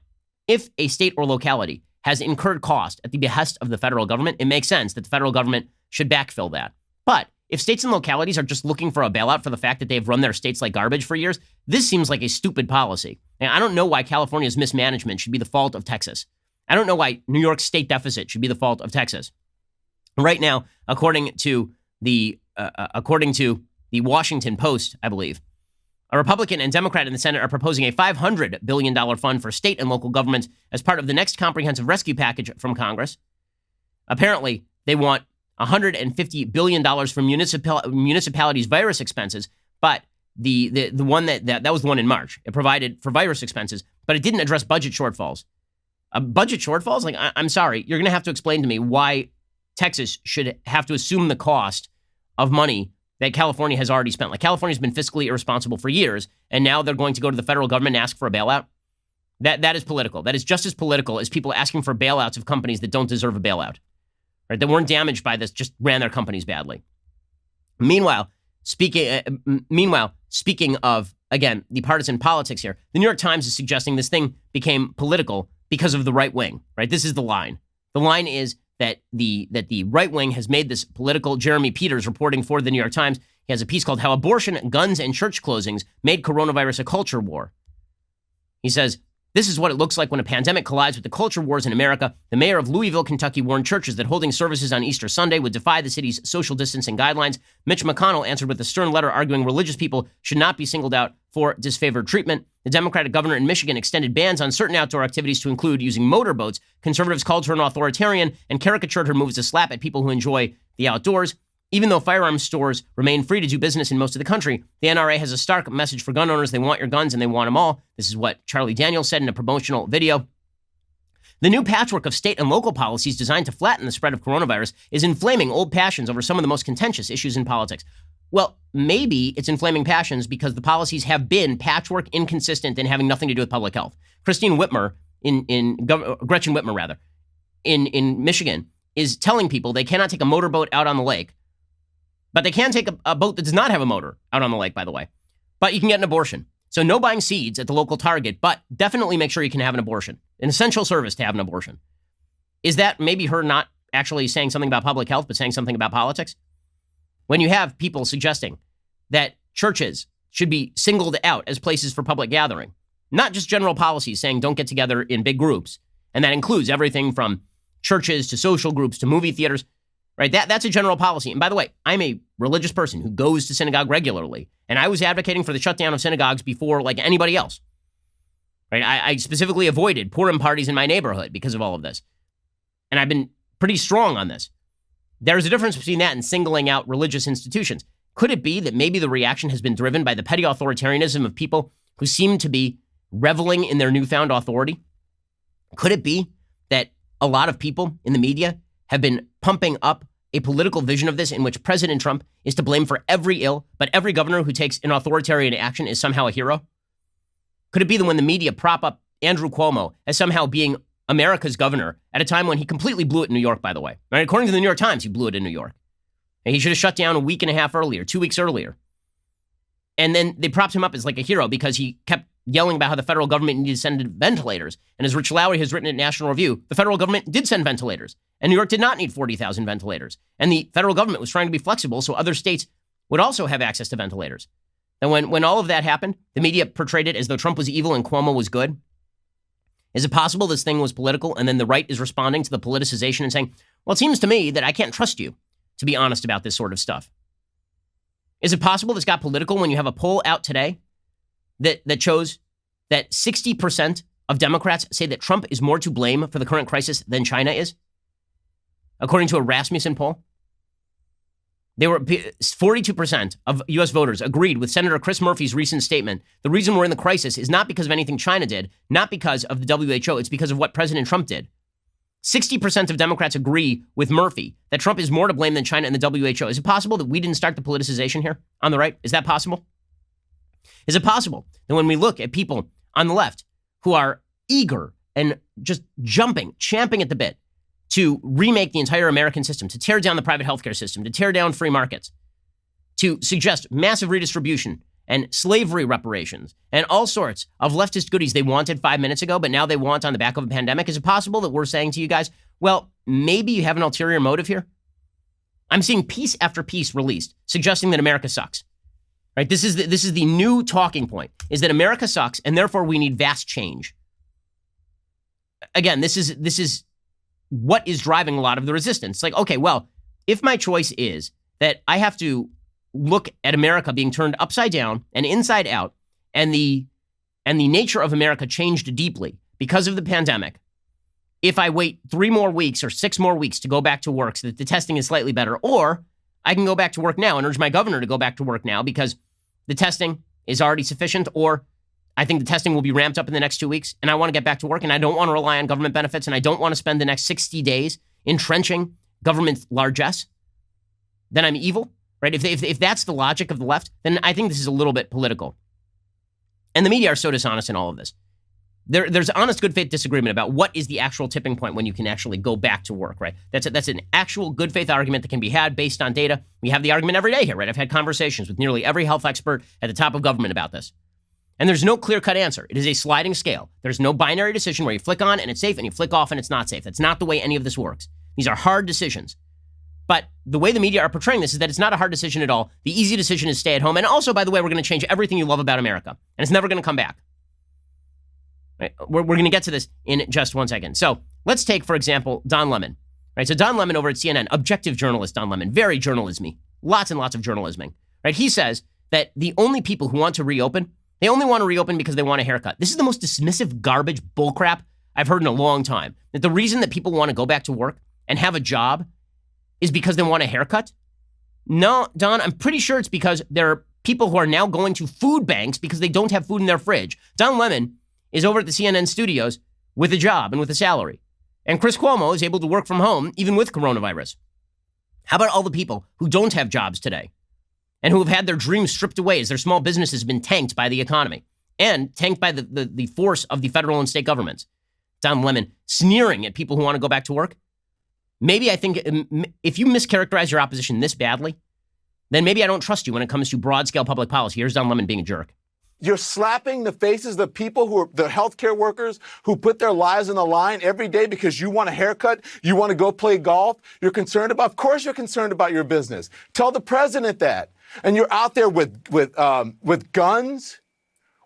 Speaker 1: if a state or locality has incurred cost at the behest of the federal government, it makes sense that the federal government should backfill that. But if states and localities are just looking for a bailout for the fact that they've run their states like garbage for years, this seems like a stupid policy. And I don't know why California's mismanagement should be the fault of Texas. I don't know why New York's state deficit should be the fault of Texas. Right now, according to the Washington Post, I believe, a Republican and Democrat in the Senate are proposing a $500 billion fund for state and local governments as part of the next comprehensive rescue package from Congress. Apparently, they want $150 billion for municipalities' virus expenses, but the one that was the one in March. It provided for virus expenses, but it didn't address budget shortfalls. Budget shortfalls? Like, I'm sorry, you're going to have to explain to me why Texas should have to assume the cost of money that California has already spent. Like, California's been fiscally irresponsible for years, and now they're going to go to the federal government and ask for a bailout. That is political. That is just as political as people asking for bailouts of companies that don't deserve a bailout. Right? That weren't damaged by this, just ran their companies badly. Meanwhile, speaking of, again, the partisan politics here, the New York Times is suggesting this thing became political because of the right wing, right? This is the line. The line is that the right wing has made this political. Jeremy Peters, reporting for the New York Times, he has a piece called How Abortion, Guns, and Church Closings Made Coronavirus a Culture War. He says, this is what it looks like when a pandemic collides with the culture wars in America. The mayor of Louisville, Kentucky, warned churches that holding services on Easter Sunday would defy the city's social distancing guidelines. Mitch McConnell answered with a stern letter arguing religious people should not be singled out for disfavored treatment. The Democratic governor in Michigan extended bans on certain outdoor activities to include using motorboats. Conservatives called her an authoritarian and caricatured her move as a slap at people who enjoy the outdoors. Even though firearms stores remain free to do business in most of the country, the NRA has a stark message for gun owners. They want your guns and they want them all. This is what Charlie Daniels said in a promotional video. The new patchwork of state and local policies designed to flatten the spread of coronavirus is inflaming old passions over some of the most contentious issues in politics. Well, maybe it's inflaming passions because the policies have been patchwork, inconsistent, and having nothing to do with public health. Gretchen Whitmer, in Michigan, is telling people they cannot take a motorboat out on the lake. But they can take a boat that does not have a motor out on the lake, by the way. But you can get an abortion. So no buying seeds at the local Target, but definitely make sure you can have an abortion. An essential service to have an abortion. Is that maybe her not actually saying something about public health, but saying something about politics? When you have people suggesting that churches should be singled out as places for public gathering, not just general policies saying don't get together in big groups, and that includes everything from churches to social groups to movie theaters, right? That's a general policy. And by the way, I'm a religious person who goes to synagogue regularly, and I was advocating for the shutdown of synagogues before like anybody else, right? I specifically avoided Purim parties in my neighborhood because of all of this. And I've been pretty strong on this. There's a difference between that and singling out religious institutions. Could it be that maybe the reaction has been driven by the petty authoritarianism of people who seem to be reveling in their newfound authority? Could it be that a lot of people in the media have been pumping up a political vision of this in which President Trump is to blame for every ill, but every governor who takes an authoritarian action is somehow a hero? Could it be that when the media prop up Andrew Cuomo as somehow being America's governor at a time when he completely blew it in New York, by the way? Right? According to the New York Times, he blew it in New York. And he should have shut down a week and a half earlier, 2 weeks earlier. And then they propped him up as like a hero because he kept yelling about how the federal government needed to send ventilators. And as Rich Lowry has written at National Review, the federal government did send ventilators. And New York did not need 40,000 ventilators. And the federal government was trying to be flexible so other states would also have access to ventilators. And when all of that happened, the media portrayed it as though Trump was evil and Cuomo was good. Is it possible this thing was political and then the right is responding to the politicization and saying, well, it seems to me that I can't trust you to be honest about this sort of stuff? Is it possible this got political when you have a poll out today that shows that 60% of Democrats say that Trump is more to blame for the current crisis than China is? According to a Rasmussen poll, 42% of U.S. voters agreed with Senator Chris Murphy's recent statement. The reason we're in the crisis is not because of anything China did, not because of the WHO, it's because of what President Trump did. 60% of Democrats agree with Murphy that Trump is more to blame than China and the WHO. Is it possible that we didn't start the politicization here on the right? Is that possible? Is it possible that when we look at people on the left who are eager and just jumping, champing at the bit to remake the entire American system, to tear down the private healthcare system, to tear down free markets, to suggest massive redistribution and slavery reparations and all sorts of leftist goodies they wanted 5 minutes ago, but now they want on the back of a pandemic? Is it possible that we're saying to you guys, well, maybe you have an ulterior motive here? I'm seeing piece after piece released suggesting that America sucks. Right? This is the new talking point, is that America sucks and therefore we need vast change. Again, this is what is driving a lot of the resistance. Like, okay, well, if my choice is that I have to look at America being turned upside down and inside out, and the nature of America changed deeply because of the pandemic, if I wait 3 more weeks or 6 more weeks to go back to work so that the testing is slightly better, or I can go back to work now and urge my governor to go back to work now because the testing is already sufficient, or I think the testing will be ramped up in the next 2 weeks and I want to get back to work and I don't want to rely on government benefits and I don't want to spend the next 60 days entrenching government largesse, then I'm evil, right? If that's the logic of the left, then I think this is a little bit political. And the media are so dishonest in all of this. There's honest good faith disagreement about what is the actual tipping point when you can actually go back to work, right? That's an actual good faith argument that can be had based on data. We have the argument every day here, right? I've had conversations with nearly every health expert at the top of government about this. And there's no clear-cut answer. It is a sliding scale. There's no binary decision where you flick on and it's safe and you flick off and it's not safe. That's not the way any of this works. These are hard decisions. But the way the media are portraying this is that it's not a hard decision at all. The easy decision is stay at home. And also, by the way, we're going to change everything you love about America. And it's never going to come back. Right? We're going to get to this in just 1 second. So let's take, for example, Don Lemon. Right? So Don Lemon over at CNN, objective journalist Don Lemon, very journalism-y, lots and lots of journalisming. Right? He says that the only people who want to reopen, they only want to reopen because they want a haircut. This is the most dismissive garbage bullcrap I've heard in a long time. That the reason that people want to go back to work and have a job is because they want a haircut? No, Don, I'm pretty sure it's because there are people who are now going to food banks because they don't have food in their fridge. Don Lemon is over at the CNN studios with a job and with a salary. And Chris Cuomo is able to work from home even with coronavirus. How about all the people who don't have jobs today and who have had their dreams stripped away as their small businesses have been tanked by the economy and tanked by the force of the federal and state governments? Don Lemon sneering at people who want to go back to work. Maybe I think if you mischaracterize your opposition this badly, then maybe I don't trust you when it comes to broad-scale public policy. Here's Don Lemon being a jerk.
Speaker 3: You're slapping the faces of the people who are the healthcare workers who put their lives on the line every day because you want a haircut, you want to go play golf, you're concerned about. Of course, you're concerned about your business. Tell the president that. And you're out there with guns,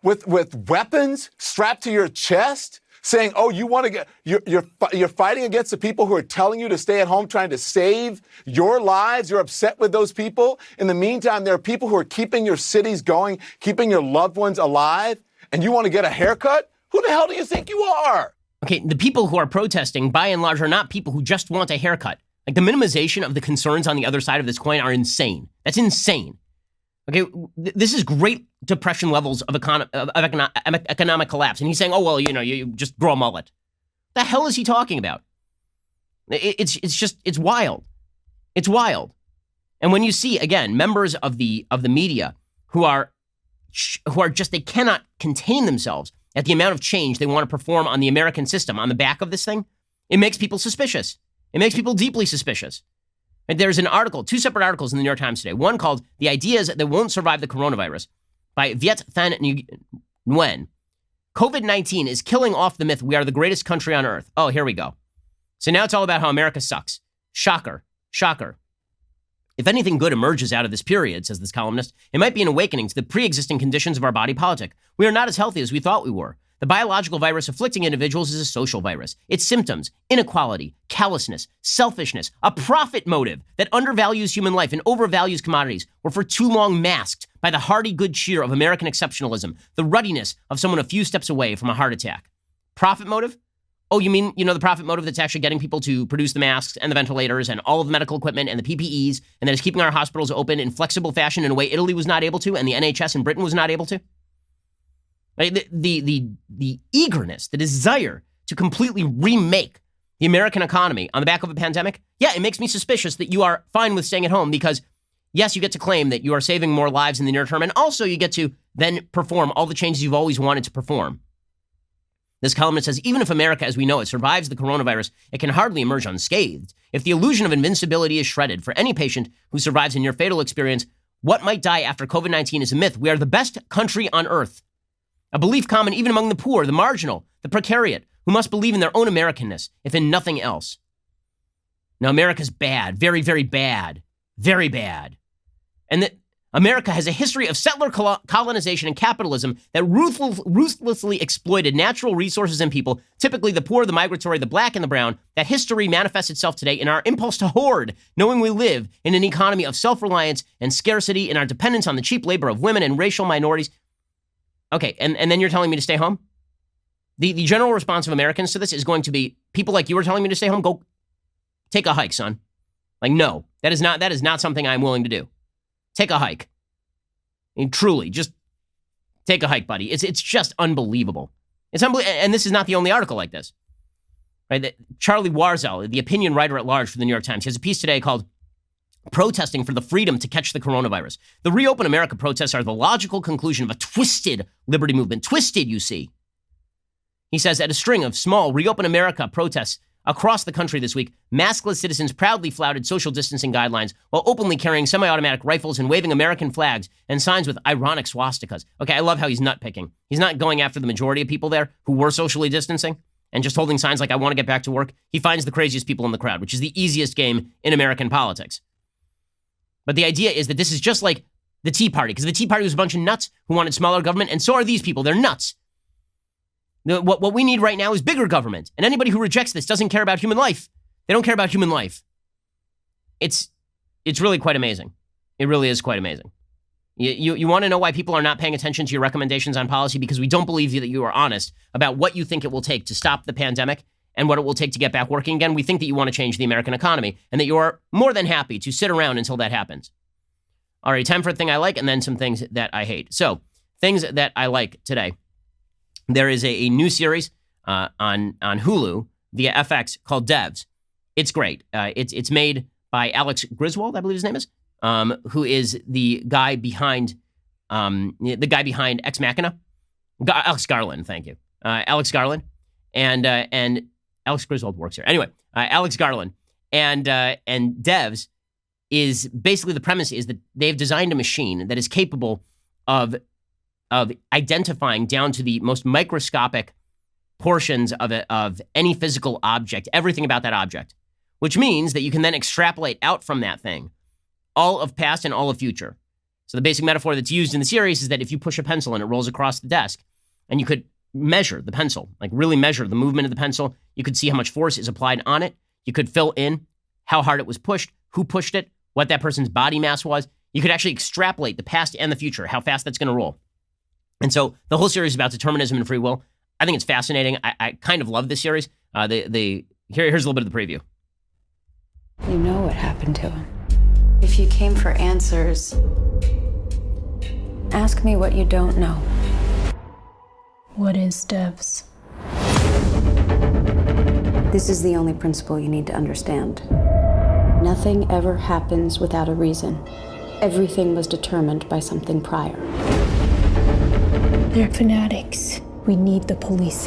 Speaker 3: with weapons strapped to your chest, saying, "Oh, you want to get you're fighting against the people who are telling you to stay at home, trying to save your lives. You're upset with those people. In the meantime, there are people who are keeping your cities going, keeping your loved ones alive, and you want to get a haircut? Who the hell do you think you are?"
Speaker 1: Okay, the people who are protesting, by and large, are not people who just want a haircut. Like, the minimization of the concerns on the other side of this coin are insane. That's insane. Okay, this is Great Depression levels of economic collapse. And he's saying, oh, well, you just grow a mullet. The hell is he talking about? It's wild. It's wild. And when you see, again, members of the media who are just, they cannot contain themselves at the amount of change they want to perform on the American system on the back of this thing, it makes people suspicious. It makes people deeply suspicious. And there's an article, 2 separate articles in the New York Times today. One called The Ideas That Won't Survive the Coronavirus by Viet Thanh Nguyen. COVID-19 is killing off the myth we are the greatest country on earth. Oh, here we go. So now it's all about how America sucks. Shocker. Shocker. If anything good emerges out of this period, says this columnist, it might be an awakening to the pre-existing conditions of our body politic. We are not as healthy as we thought we were. The biological virus afflicting individuals is a social virus. Its symptoms, inequality, callousness, selfishness, a profit motive that undervalues human life and overvalues commodities were for too long masked by the hearty good cheer of American exceptionalism, the ruddiness of someone a few steps away from a heart attack. Profit motive? Oh, you mean, the profit motive that's actually getting people to produce the masks and the ventilators and all of the medical equipment and the PPEs, and that is keeping our hospitals open in flexible fashion in a way Italy was not able to and the NHS in Britain was not able to? The eagerness, the desire to completely remake the American economy on the back of a pandemic, yeah, it makes me suspicious that you are fine with staying at home because, yes, you get to claim that you are saving more lives in the near term, and also you get to then perform all the changes you've always wanted to perform. This columnist says, even if America as we know it survives the coronavirus, it can hardly emerge unscathed. If the illusion of invincibility is shredded for any patient who survives a near fatal experience, what might die after COVID-19 is a myth. We are the best country on earth. A belief common even among the poor, the marginal, the precariat, who must believe in their own Americanness, if in nothing else. Now, America's bad, very, very bad, very bad. And that America has a history of settler colonization and capitalism that ruthlessly exploited natural resources and people, typically the poor, the migratory, the black, and the brown. That history manifests itself today in our impulse to hoard, knowing we live in an economy of self-reliance and scarcity, in our dependence on the cheap labor of women and racial minorities. Okay, and then you're telling me to stay home? The general response of Americans to this is going to be, people like you are telling me to stay home, go take a hike, son. Like, no, that is not something I'm willing to do. Take a hike. I mean, truly, just take a hike, buddy. It's just unbelievable. It's unbelievable, and this is not the only article like this. Right? Charlie Warzel, the opinion writer at large for the New York Times, has a piece today called "Protesting for the Freedom to Catch the Coronavirus." The Reopen America protests are the logical conclusion of a twisted liberty movement. Twisted, you see. He says, at a string of small Reopen America protests across the country this week, maskless citizens proudly flouted social distancing guidelines while openly carrying semi-automatic rifles and waving American flags and signs with ironic swastikas. Okay, I love how he's nitpicking. He's not going after the majority of people there who were socially distancing and just holding signs like, I want to get back to work. He finds the craziest people in the crowd, which is the easiest game in American politics. But the idea is that this is just like the Tea Party, because the Tea Party was a bunch of nuts who wanted smaller government, and so are these people. They're nuts. What we need right now is bigger government. And anybody who rejects this doesn't care about human life. They don't care about human life. It's really quite amazing. It really is quite amazing. You want to know why people are not paying attention to your recommendations on policy? Because we don't believe that you are honest about what you think it will take to stop the pandemic and what it will take to get back working again. We think that you want to change the American economy and that you are more than happy to sit around until that happens. All right, time for a thing I like and then some things that I hate. So, things that I like today. There is a new series on Hulu via FX called Devs. It's great. It's made by Alex Griswold, I believe his name is, who is the guy behind Ex Machina. Alex Garland, thank you. Alex Garland and Alex Griswold works here. Anyway, Alex Garland and Devs is basically, the premise is that they've designed a machine that is capable of identifying down to the most microscopic portions of any physical object, everything about that object, which means that you can then extrapolate out from that thing all of past and all of future. So the basic metaphor that's used in the series is that if you push a pencil and it rolls across the desk, and you could measure the pencil, like really measure the movement of the pencil, you could see how much force is applied on it. You could fill in how hard it was pushed, who pushed it, what that person's body mass was. You could actually extrapolate the past and the future, how fast that's going to roll. And so the whole series is about determinism and free will. I think it's fascinating. I kind of love this series. Here's a little bit of the preview.
Speaker 4: You know what happened to him. If you came for answers, ask me what you don't know.
Speaker 5: What is Devs?
Speaker 4: This is the only principle you need to understand. Nothing ever happens without a reason. Everything was determined by something prior.
Speaker 5: They're fanatics. We need the police.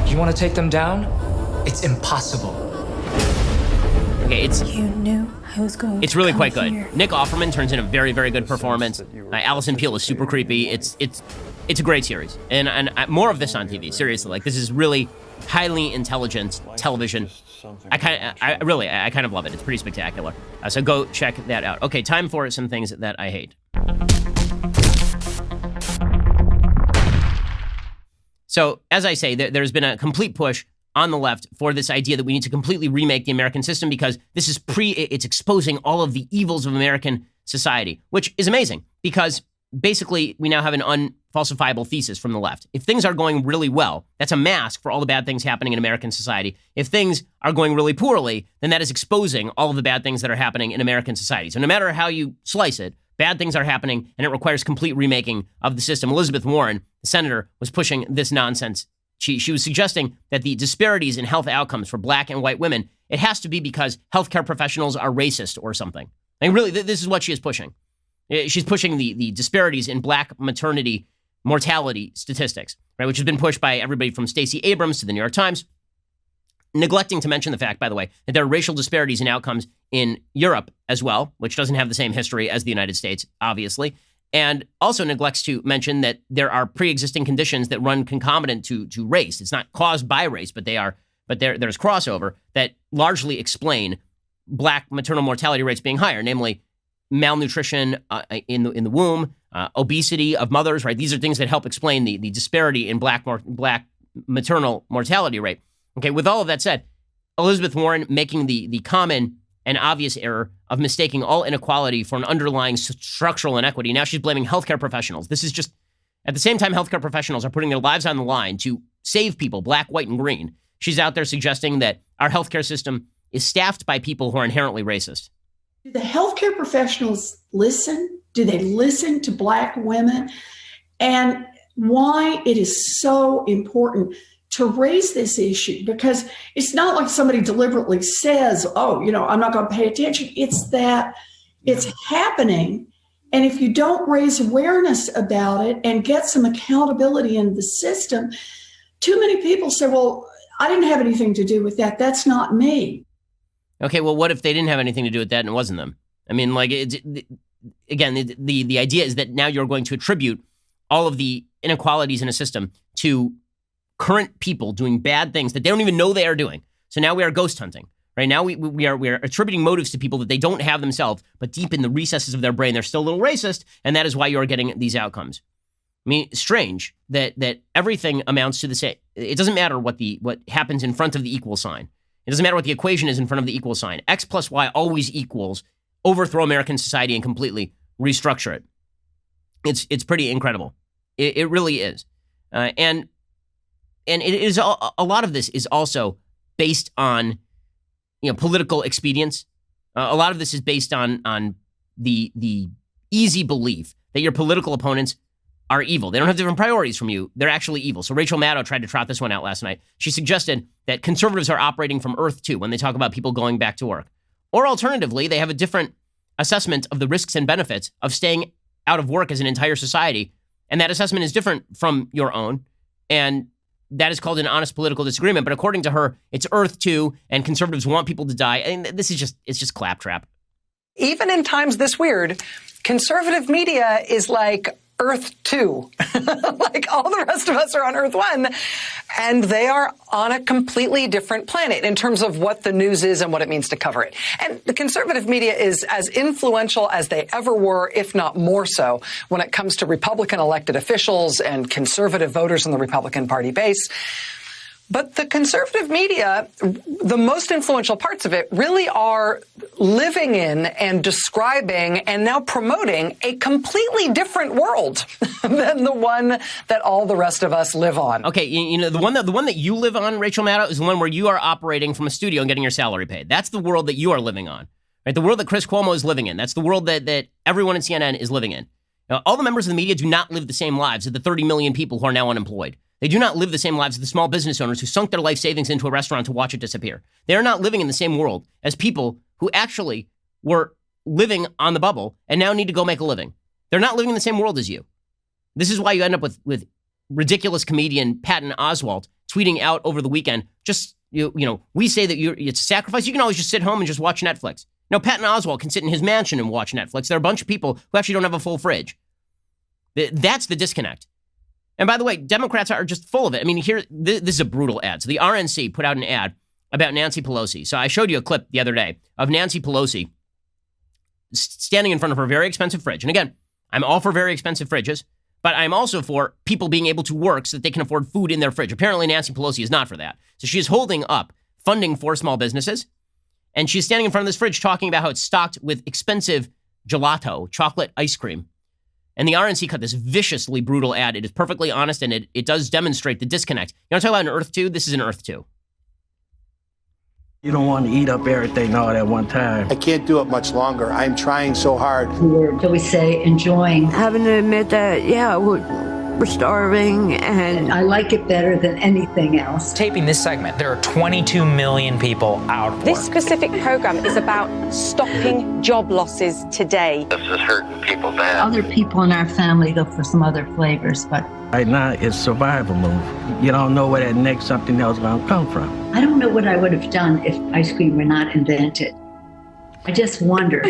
Speaker 6: You want to take them down? It's impossible.
Speaker 1: Okay,
Speaker 5: You knew I was going
Speaker 1: it's
Speaker 5: to
Speaker 1: really
Speaker 5: come
Speaker 1: quite good.
Speaker 5: here.
Speaker 1: Nick Offerman turns in a very, very good performance. Allison Peel is super creepy. It's a great series, and more of this on TV. Seriously, like, this is really highly intelligent television. I kind of love it. It's pretty spectacular. So go check that out. Okay, time for some things that I hate. So, as I say, there's been a complete push on the left for this idea that we need to completely remake the American system because this is it's exposing all of the evils of American society, which is amazing because basically we now have an unfalsifiable thesis from the left. If things are going really well, that's a mask for all the bad things happening in American society. If things are going really poorly, then that is exposing all of the bad things that are happening in American society. So no matter how you slice it, bad things are happening, and it requires complete remaking of the system. Elizabeth Warren, the senator, was pushing this nonsense. She was suggesting that the disparities in health outcomes for black and white women, it has to be because healthcare professionals are racist or something. Like, really, this is what she is pushing. She's pushing the disparities in black maternity mortality statistics, right, which has been pushed by everybody from Stacey Abrams to the New York Times, neglecting to mention the fact, by the way, that there are racial disparities in outcomes in Europe as well, which doesn't have the same history as the United States, obviously, and also neglects to mention that there are pre-existing conditions that run concomitant to race. It's not caused by race, but there's crossover that largely explain black maternal mortality rates being higher, namely malnutrition in the womb, obesity of mothers, right? These are things that help explain the disparity in black maternal mortality rate. Okay, with all of that said, Elizabeth Warren making the common and obvious error of mistaking all inequality for an underlying structural inequity. Now she's blaming healthcare professionals. This is just, at the same time healthcare professionals are putting their lives on the line to save people, black, white, and green, she's out there suggesting that our healthcare system is staffed by people who are inherently racist.
Speaker 7: Do the healthcare professionals listen? Do they listen to Black women? And why it is so important to raise this issue, because it's not like somebody deliberately says, oh, I'm not going to pay attention. It's that it's happening. And if you don't raise awareness about it and get some accountability in the system, too many people say, well, I didn't have anything to do with that. That's not me.
Speaker 1: Okay, well, what if they didn't have anything to do with that and it wasn't them? I mean, like, again, the idea is that now you're going to attribute all of the inequalities in a system to current people doing bad things that they don't even know they are doing. So now we are ghost hunting, right? Now we are attributing motives to people that they don't have themselves, but deep in the recesses of their brain, they're still a little racist, and that is why you are getting these outcomes. I mean, strange that everything amounts to the same. It doesn't matter what happens in front of the equal sign. It doesn't matter what the equation is in front of the equal sign. X plus Y always equals overthrow American society and completely restructure it. It's pretty incredible. It really is. And it is a lot of this is also based on political expedience. A lot of this is based on the easy belief that your political opponents are evil. They don't have different priorities from you. They're actually evil. So Rachel Maddow tried to trot this one out last night. She suggested that conservatives are operating from Earth 2 when they talk about people going back to work. Or alternatively, they have a different assessment of the risks and benefits of staying out of work as an entire society. And that assessment is different from your own. And that is called an honest political disagreement. But according to her, it's Earth 2 and conservatives want people to die. And this is it's just claptrap.
Speaker 8: Even in times this weird, conservative media is like Earth 2. Like all the rest of us are on Earth 1. And they are on a completely different planet in terms of what the news is and what it means to cover it. And the conservative media is as influential as they ever were, if not more so, when it comes to Republican elected officials and conservative voters in the Republican Party base. But the conservative media, the most influential parts of it really are living in and describing and now promoting a completely different world than the one that all the rest of us live on.
Speaker 1: Okay, the one that you live on, Rachel Maddow, is the one where you are operating from a studio and getting your salary paid. That's the world that you are living on, right? The world that Chris Cuomo is living in. That's the world that everyone in CNN is living in. Now, all the members of the media do not live the same lives as the 30 million people who are now unemployed. They do not live the same lives as the small business owners who sunk their life savings into a restaurant to watch it disappear. They are not living in the same world as people who actually were living on the bubble and now need to go make a living. They're not living in the same world as you. This is why you end up with ridiculous comedian Patton Oswalt tweeting out over the weekend, just, you know, we say that it's a sacrifice. You can always just sit home and just watch Netflix. No, Patton Oswalt can sit in his mansion and watch Netflix. There are a bunch of people who actually don't have a full fridge. That's the disconnect. And by the way, Democrats are just full of it. I mean, here, this is a brutal ad. So the RNC put out an ad about Nancy Pelosi. So I showed you a clip the other day of Nancy Pelosi standing in front of her very expensive fridge. And again, I'm all for very expensive fridges, but I'm also for people being able to work so that they can afford food in their fridge. Apparently, Nancy Pelosi is not for that. So she is holding up funding for small businesses, and she's standing in front of this fridge talking about how it's stocked with expensive gelato, chocolate ice cream. And the RNC cut this viciously brutal ad. It is perfectly honest, and it does demonstrate the disconnect. You want to talk about an Earth 2? This is an Earth 2.
Speaker 9: You don't want to eat up everything all at one time.
Speaker 10: I can't do it much longer. I'm trying so hard.
Speaker 11: We're, shall we say, enjoying.
Speaker 12: Having to admit that, yeah, we're starving, and
Speaker 11: I like it better than anything else.
Speaker 6: Taping this segment, there are 22 million people out of work.
Speaker 13: This specific program is about stopping job losses today.
Speaker 14: This is hurting people bad.
Speaker 11: Other people in our family look for some other flavors, but
Speaker 9: right now it's survival move. You don't know where that next something else is going to come from.
Speaker 11: I don't know what I would have done if ice cream were not invented. I just wonder.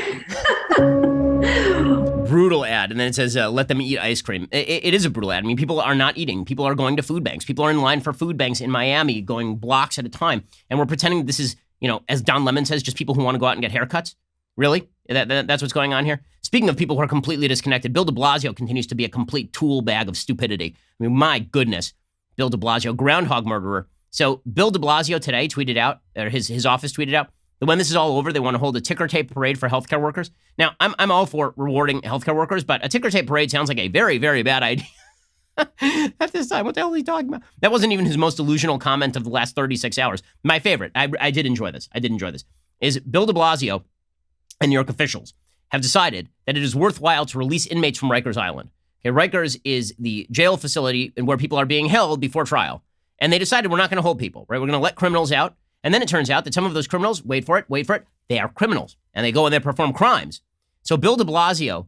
Speaker 1: Brutal ad. And then it says, let them eat ice cream. It is a brutal ad. I mean, people are not eating. People are going to food banks. People are in line for food banks in Miami going blocks at a time. And we're pretending this is, you know, as Don Lemon says, just people who want to go out and get haircuts. Really? That's what's going on here? Speaking of people who are completely disconnected, Bill De Blasio continues to be a complete tool bag of stupidity. I mean, my goodness. Bill De Blasio, groundhog murderer. So Bill De Blasio today tweeted out, or his office tweeted out, that when this is all over, they want to hold a ticker tape parade for healthcare workers. Now, I'm all for rewarding healthcare workers, but a ticker tape parade sounds like a very, very bad idea. At this time, what the hell is he talking about? That wasn't even his most delusional comment of the last 36 hours. My favorite, I did enjoy this, is Bill De Blasio and New York officials have decided that it is worthwhile to release inmates from Rikers Island. Okay, Rikers is the jail facility where people are being held before trial. And they decided we're not going to hold people, right? We're going to let criminals out. And then it turns out that some of those criminals, wait for it, they are criminals. And they go and they perform crimes. So Bill De Blasio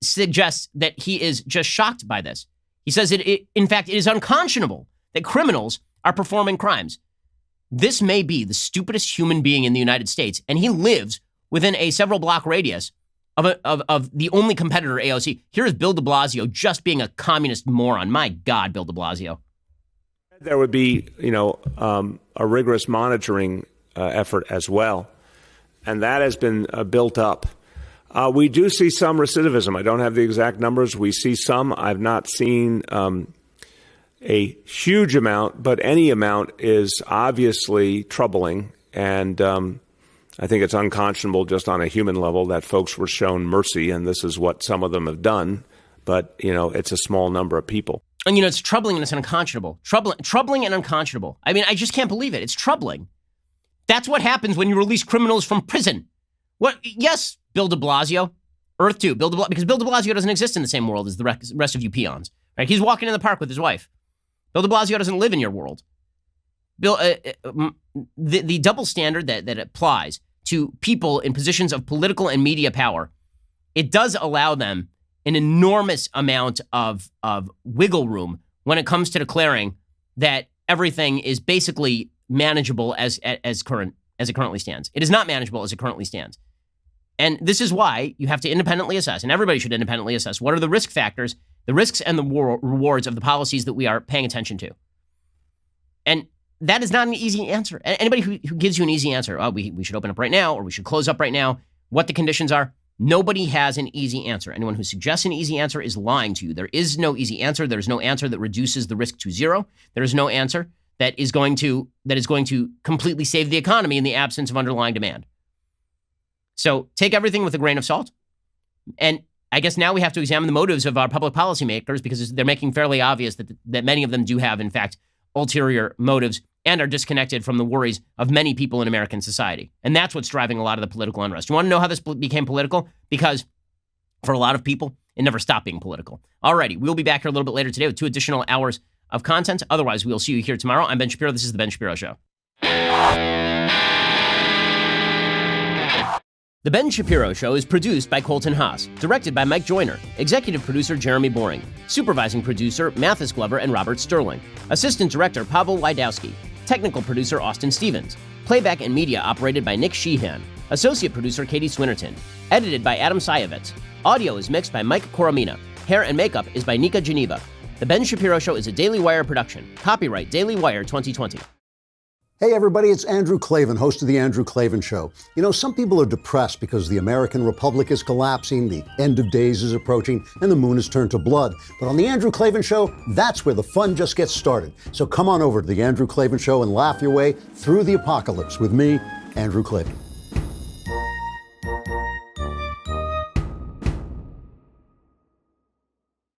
Speaker 1: suggests that he is just shocked by this. He says, in fact, it is unconscionable that criminals are performing crimes. This may be the stupidest human being in the United States, and he lives within a several block radius of the only competitor, AOC. Here is Bill De Blasio just being a communist moron. My God, Bill De Blasio.
Speaker 15: There would be, a rigorous monitoring effort as well, and that has been built up. We do see some recidivism. I don't have the exact numbers. We see some. I've not seen a huge amount, but any amount is obviously troubling, and I think it's unconscionable just on a human level that folks were shown mercy, and this is what some of them have done, but, it's a small number of people.
Speaker 1: And, it's troubling and it's unconscionable. Troubling and unconscionable. I mean, I just can't believe it. It's troubling. That's what happens when you release criminals from prison. What? Yes, Bill De Blasio. Earth 2. Because Bill De Blasio doesn't exist in the same world as the rest of you peons. Right? He's walking in the park with his wife. Bill De Blasio doesn't live in your world. Bill, the double standard that applies to people in positions of political and media power, it does allow them an enormous amount of wiggle room when it comes to declaring that everything is basically manageable as it currently stands. It is not manageable as it currently stands. And this is why you have to independently assess, and everybody should independently assess, what are the risk factors, the risks and the rewards of the policies that we are paying attention to. And that is not an easy answer. Anybody who gives you an easy answer, we should open up right now, or we should close up right now, what the conditions are, nobody has an easy answer. Anyone who suggests an easy answer is lying to you. There is no easy answer. There is no answer that reduces the risk to zero. There is no answer that is going to completely save the economy in the absence of underlying demand. So take everything with a grain of salt. And I guess now we have to examine the motives of our public policymakers, because they're making fairly obvious that many of them do have, in fact, ulterior motives and are disconnected from the worries of many people in American society. And that's what's driving a lot of the political unrest. You want to know how this became political? Because for a lot of people, it never stopped being political. Alrighty, we'll be back here a little bit later today with 2 additional hours of content. Otherwise, we will see you here tomorrow. I'm Ben Shapiro. This is The Ben Shapiro Show. The Ben Shapiro Show is produced by Colton Haas, directed by Mike Joyner, executive producer Jeremy Boring, supervising producer Mathis Glover and Robert Sterling, assistant director Pavel Wydowski, technical producer Austin Stevens, playback and media operated by Nick Sheehan, associate producer Katie Swinnerton, edited by Adam Sayevitz. Audio is mixed by Mike Coromina. Hair and makeup is by Nika Geneva. The Ben Shapiro Show is a Daily Wire production. Copyright Daily Wire 2020.
Speaker 14: Hey everybody, it's Andrew Klavan, host of The Andrew Klavan Show. You know, some people are depressed because the American Republic is collapsing, the end of days is approaching, and the moon has turned to blood. But on The Andrew Klavan Show, that's where the fun just gets started. So come on over to The Andrew Klavan Show and laugh your way through the apocalypse with me, Andrew Klavan.